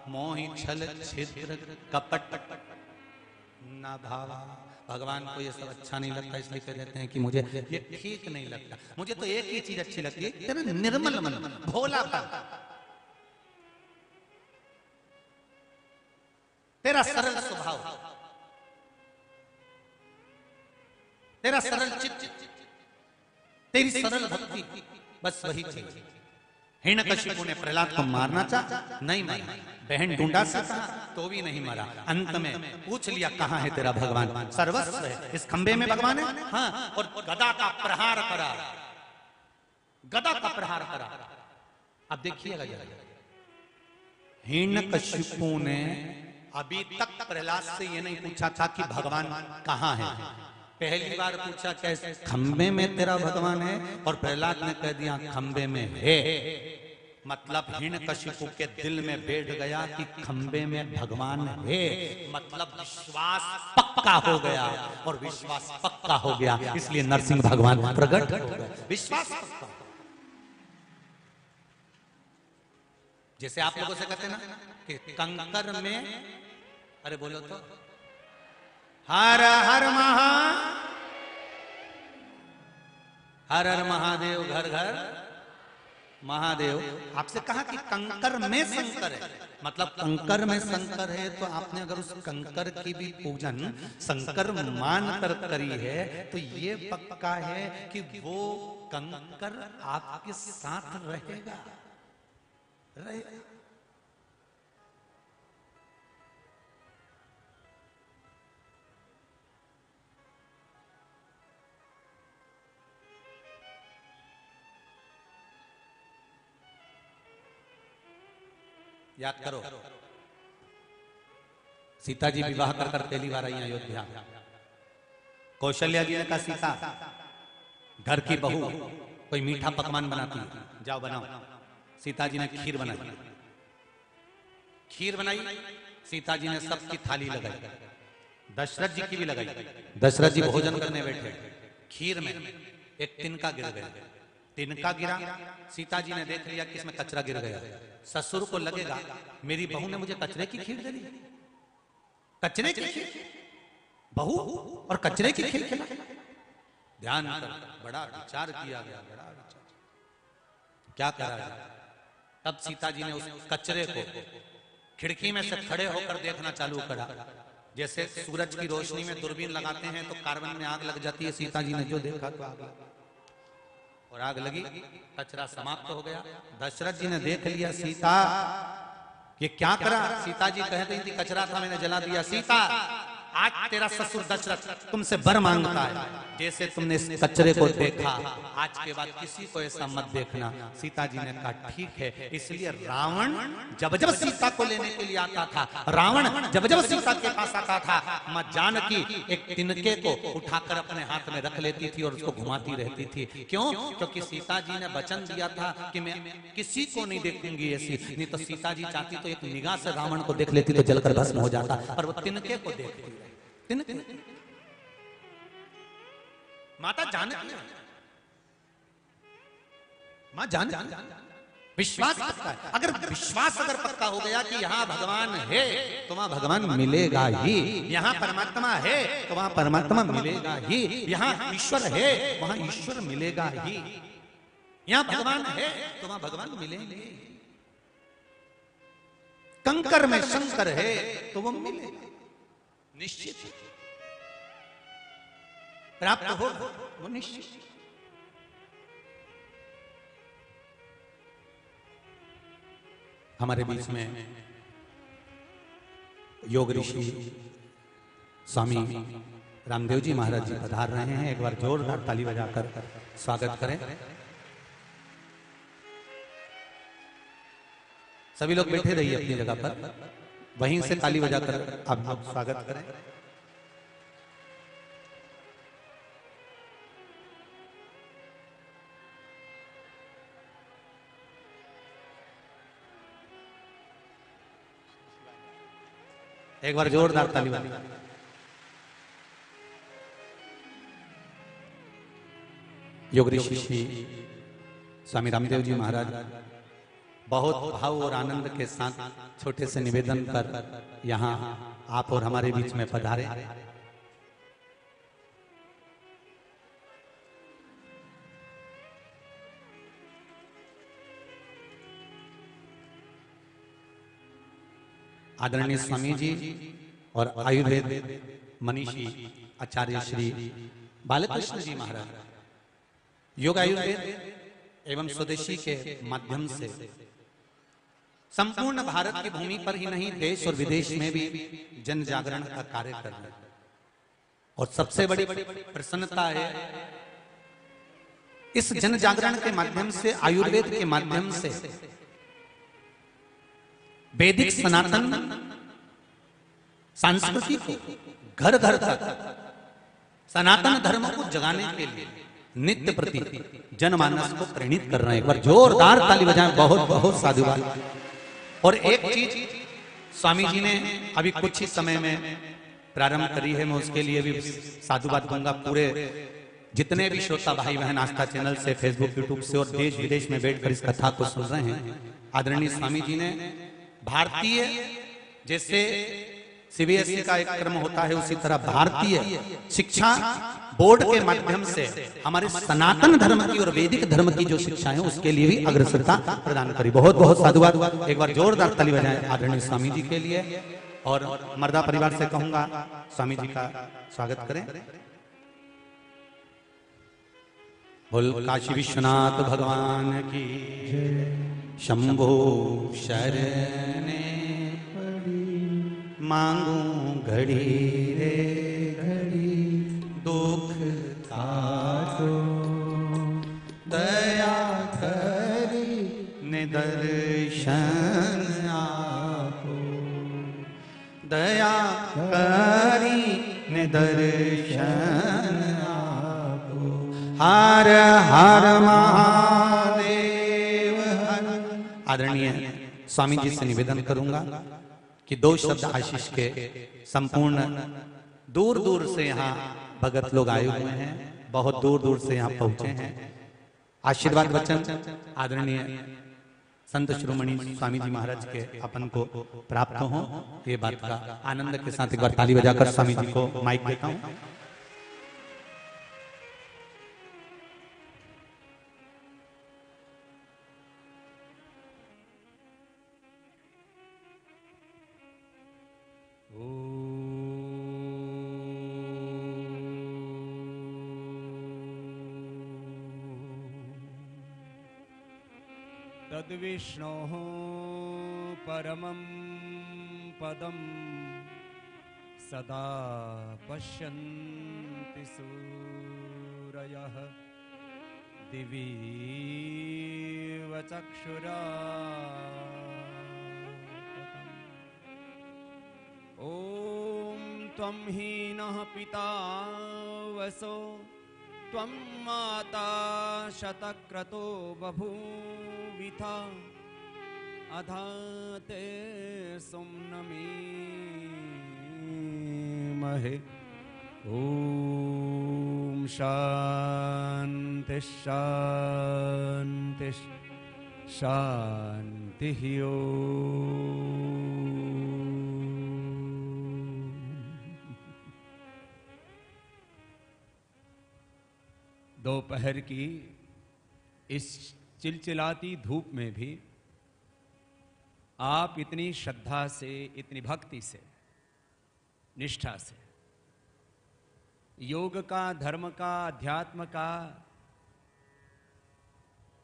मोहि छल छिद्र कपट न भावा। भगवान को ये सब अच्छा नहीं लगता, इसलिए कह देते हैं कि मुझे ये ठीक नहीं लगता। मुझे तो एक ही चीज अच्छी लगती है, तेरा निर्मल मन, भोलापन, तेरा सरल स्वभाव, तेरा सरल चित्त, तेरी सरल भक्ति, बस वही चाहिए। हिरण्यकशिपु ने प्रहलाद को मारना चाहा, नहीं मारा। बहन ढूंढा से कहा तो भी नहीं मारा। अंत में पूछ लिया, कहां है तेरा भगवान? सर्वस्व है, इस खंबे में भगवान है। हाँ, और गदा का प्रहार करा, गदा का प्रहार करा। अब देखिएगा जरा, हिरण्यकशिपु ने अभी तक प्रहलाद से ये नहीं पूछा था कि भगवान कहां है। पहली बार पूछा कैसे, खंबे में तेरा भगवान है, और प्रहलाद ने कह दिया खंबे में है। मतलब हिरण्यकशिपु के दिल में बैठ गया कि खंबे में भगवान है, मतलब विश्वास पक्का हो गया। और विश्वास पक्का हो गया इसलिए नरसिंह भगवान प्रकट हो गए। विश्वास पक्का, जैसे आप लोगों से कहते ना कि कंकर में, अरे बोलो तो, हर हर हर हर महादेव, घर घर महादेव। आपसे कहा कि कंकर में शंकर है, मतलब कंकर में शंकर है, तो आपने अगर उस कंकर की भी पूजन शंकर मान कर करी है तो ये पक्का है कि वो कंकर आपके साथ रहेगा। याद करो, सीता जी विवाह कर पहली बार आई अयोध्या। कौशल्या जी ने कहा, सीता घर की बहू कोई मीठा पकवान बनाती है, जाओ बनाओ। सीता जी ने खीर बनाई, खीर बनाई, सीता जी ने सबकी थाली लगाई, दशरथ जी की भी लगाई। दशरथ जी भोजन करने बैठे, खीर में एक तिनका गिर गया। तिनका गिरा, सीता जी ने देख लिया कि इसमें कचरा गिर गया। ससुर को लगेगा मेरी बहू ने मुझे कचरे की खीर दे दी, कचरे की खीर, बहू और कचरे की खीर खिला। ध्यान कर, बड़ा विचार किया गया, बड़ा विचार, क्या करा जाए। तब सीता जी ने उस कचरे को खिड़की में से खड़े होकर देखना चालू करा। जैसे सूरज की रोशनी में दूरबीन लगाते हैं तो कार्बन में आग लग जाती है, सीता जी ने जो देखा तो आग लगा, और आग लगी, कचरा समाप्त हो गया। दशरथ जी ने देख लिया, सीता ये क्या करा। सीता जी कह रही थी कचरा था मैंने जला दिया। सीता आज तेरा ससुर दशरथ तुमसे वर मांगता है, जैसे तुमने इस कचरे को देखा आज के बाद किसी को ऐसा मत देखना। सीता जी ने कहा ठीक है। इसलिए रावण जब जब सीता को लेने के लिए आता था, रावण जब जब सीता के पास आता था, मां जानकी एक तिनके को उठाकर अपने हाथ में रख लेती थी और उसको घुमाती रहती थी। क्यों? क्योंकि सीता जी ने वचन दिया था कि मैं किसी को नहीं देखूंगी ऐसी। नहीं तो सीता जी चाहती तो एक निगाह से रावण को देख लेती तो जलकर भस्म हो जाता, पर वो तिनके को देखती है। तिनके माता जानकी, मां जानकी विश्वास पक्का है। अगर विश्वास अगर पक्का हो गया कि यहाँ भगवान है तो वहां भगवान मिलेगा ही, यहाँ परमात्मा है तो वहां परमात्मा मिलेगा ही, यहाँ ईश्वर है वहां ईश्वर मिलेगा ही, यहाँ भगवान है तो वहां भगवान मिलेंगे। कंकर में शंकर है तो वो मिलेगा, निश्चित प्राप्त हो, वो निश्चित। हमारे बीच में योग ऋषि स्वामी रामदेव जी महाराज जी पधार रहे हैं। एक बार जोरदार ताली बजाकर स्वागत करें। सभी लोग बैठे रहिए अपनी जगह पर, वहीं से ताली बजाकर आप लोग स्वागत करें। एक बार जोरदार ताली बजाएं। योग ऋषि स्वामी रामदेव जी महाराज बहुत भाव और आनंद के साथ छोटे से निवेदन पर यहाँ आप और हमारे बीच में पधारे। आदरणीय स्वामी जी और आयुर्वेद मनीषी आचार्य श्री बालकृष्ण जी महाराज योग आयुर्वेद एवं स्वदेशी के माध्यम से संपूर्ण भारत की भूमि पर ही नहीं देश और विदेश में भी जन जागरण का कार्य कर रहे हैं। और सबसे बड़ी प्रसन्नता है इस जन जागरण के माध्यम से, आयुर्वेद के माध्यम से वैदिक सनातन संस्कृति को घर घर तक सनातन धर्म को जगाने के लिए नित्य प्रति जनमानस को प्रेरित कर रहे हैं। एक बार जोरदार ताली बजाएं। बहुत बहुत साधुवाद। और एक चीज स्वामी जी ने अभी कुछ ही समय में प्रारंभ करी है, मैं उसके लिए भी साधुवाद दूंगा। पूरे जितने भी श्रोता भाई बहन आस्था चैनल से, फेसबुक, यूट्यूब से और देश विदेश में बैठकर इस कथा को सुन रहे हैं, आदरणीय स्वामी जी ने भारतीय जैसे सीबीएसई का एक क्रम होता है, उसी तरह भारतीय शिक्षा बोर्ड के माध्यम से हमारे सनातन धर्म की और वैदिक धर्म की जो शिक्षा है उसके लिए भी अग्रसरता प्रदान करी। बहुत बहुत साधुवाद। एक बार जोरदार ताली बजाएं आदरणीय स्वामी जी के लिए। और मर्दा परिवार से कहूंगा स्वामी जी का स्वागत करें। बोल काशी विश्वनाथ भगवान की शंभो शरणे मांगू घड़ी रे घड़ी दुख तारो दया करी निदर्शन आपो दया करी निदर्शन आपो। हर हर महादेव हर। आदरणीय स्वामी जी से निवेदन करूंगा कि 2 शब्द आशीष के संपूर्ण दूर दूर से यहाँ भगत लोग आए हुए हैं, बहुत दूर दूर से यहाँ पहुंचे हैं। आशीर्वाद वचन आदरणीय संत शिरोमणि स्वामी जी महाराज के अपन को प्राप्त हो, ये बात का आनंद के साथ एक बार ताली बजाकर स्वामी जी को माइक देता हूं। तद्विष्णोः परमं पदं सदा पश्यन्ति सूरयः दिवीव चक्षुराततम्। ॐ त्वं हीनः पिता वसो त्वं माता शतक्रतो बभूविथा अधाते सुम्नमीमहे। ॐ शान्ति शान्ति शान्तिः। दोपहर की इस चिलचिलाती धूप में भी आप इतनी श्रद्धा से, इतनी भक्ति से, निष्ठा से योग का, धर्म का, अध्यात्म का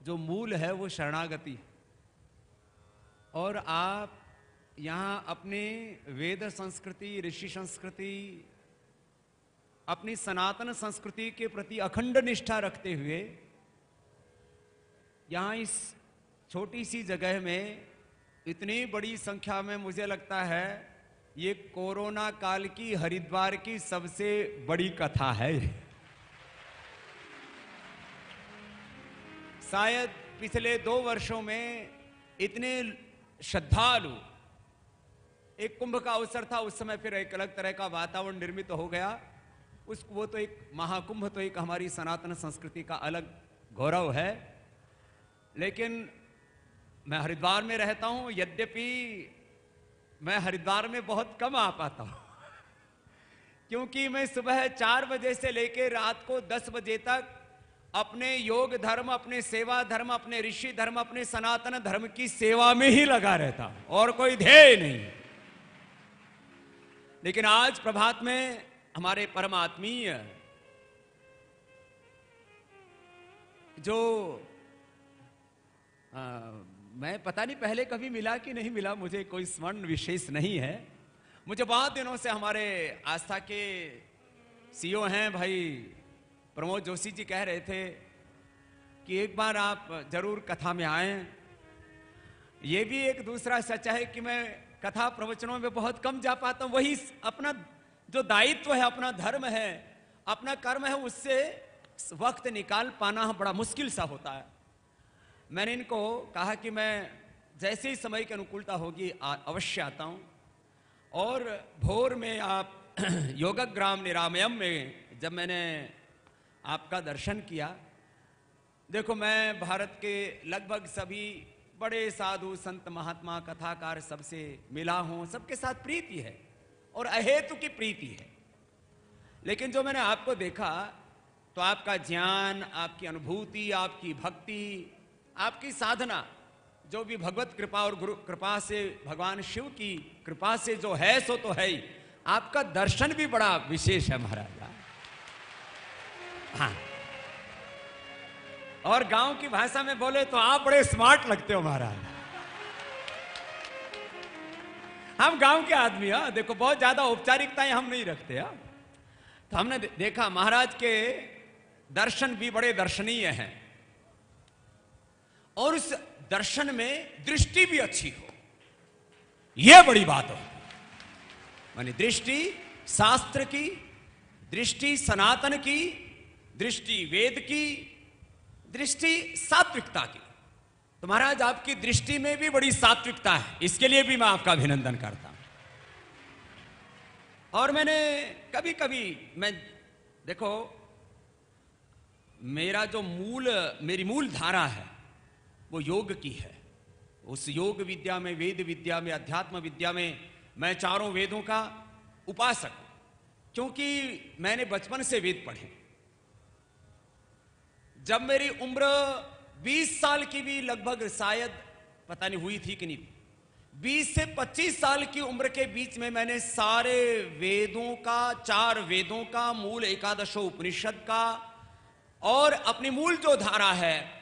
जो मूल है वो शरणागति है, और आप यहाँ अपने वेद संस्कृति, ऋषि संस्कृति, अपनी सनातन संस्कृति के प्रति अखंड निष्ठा रखते हुए यहाँ इस छोटी सी जगह में इतनी बड़ी संख्या में, मुझे लगता है ये कोरोना काल की हरिद्वार की सबसे बड़ी कथा है। शायद पिछले 2 वर्षों में इतने श्रद्धालु, एक कुंभ का अवसर था उस समय, फिर एक अलग तरह का वातावरण निर्मित हो गया, वो तो एक महाकुंभ, तो एक हमारी सनातन संस्कृति का अलग गौरव है। लेकिन मैं हरिद्वार में रहता हूं, यद्यपि मैं हरिद्वार में बहुत कम आ पाता हूं क्योंकि मैं सुबह 4 बजे से लेकर रात को 10 बजे तक अपने योग धर्म, अपने सेवा धर्म, अपने ऋषि धर्म, अपने सनातन धर्म की सेवा में ही लगा रहता हूं और कोई ध्येय नहीं। लेकिन आज प्रभात में हमारे परमात्मीय जो मैं पता नहीं पहले कभी मिला कि नहीं मिला, मुझे कोई स्मरण विशेष नहीं है। मुझे बहुत दिनों से हमारे आस्था के सीईओ हैं भाई प्रमोद जोशी जी कह रहे थे कि एक बार आप जरूर कथा में आएं। ये भी एक दूसरा सच है कि मैं कथा प्रवचनों में बहुत कम जा पाता हूं। वही अपना जो दायित्व है, अपना धर्म है, अपना कर्म है, उससे वक्त निकाल पाना बड़ा मुश्किल सा होता है। मैंने इनको कहा कि मैं जैसे ही समय की अनुकूलता होगी अवश्य आता हूं। और भोर में आप योगग्राम निरामयम में जब मैंने आपका दर्शन किया, देखो मैं भारत के लगभग सभी बड़े साधु संत महात्मा कथाकार सबसे मिला हूं, सबके साथ प्रीति है और अहेतु की प्रीति है। लेकिन जो मैंने आपको देखा तो आपका ज्ञान, आपकी अनुभूति, आपकी भक्ति, आपकी साधना, जो भी भगवत कृपा और गुरु कृपा से, भगवान शिव की कृपा से जो है सो तो है ही। आपका दर्शन भी बड़ा विशेष है महाराज। हाँ, और गांव की भाषा में बोले तो आप बड़े स्मार्ट लगते हो महाराज। हम गांव के आदमी, देखो बहुत ज्यादा औपचारिकताएं हम नहीं रखते। तो हमने देखा महाराज के दर्शन भी बड़े दर्शनीय हैं और उस दर्शन में दृष्टि भी अच्छी हो, यह बड़ी बात हो। माने दृष्टि शास्त्र की, दृष्टि सनातन की, दृष्टि वेद की, दृष्टि सात्विकता की। तो महाराज आपकी दृष्टि में भी बड़ी सात्विकता है, इसके लिए भी मैं आपका अभिनंदन करता हूं। और मैंने कभी कभी देखो, मेरी मूल धारा है वो योग की है। उस योग विद्या में, वेद विद्या में, अध्यात्म विद्या में मैं चारों वेदों का उपासक हूं, क्योंकि मैंने बचपन से वेद पढ़े। जब मेरी उम्र 20 साल की भी लगभग, शायद पता नहीं हुई थी कि नहीं, 20 से 25 साल की उम्र के बीच में मैंने सारे वेदों का, 4 वेदों का, मूल 11 उपनिषद का, और अपनी मूल जो धारा है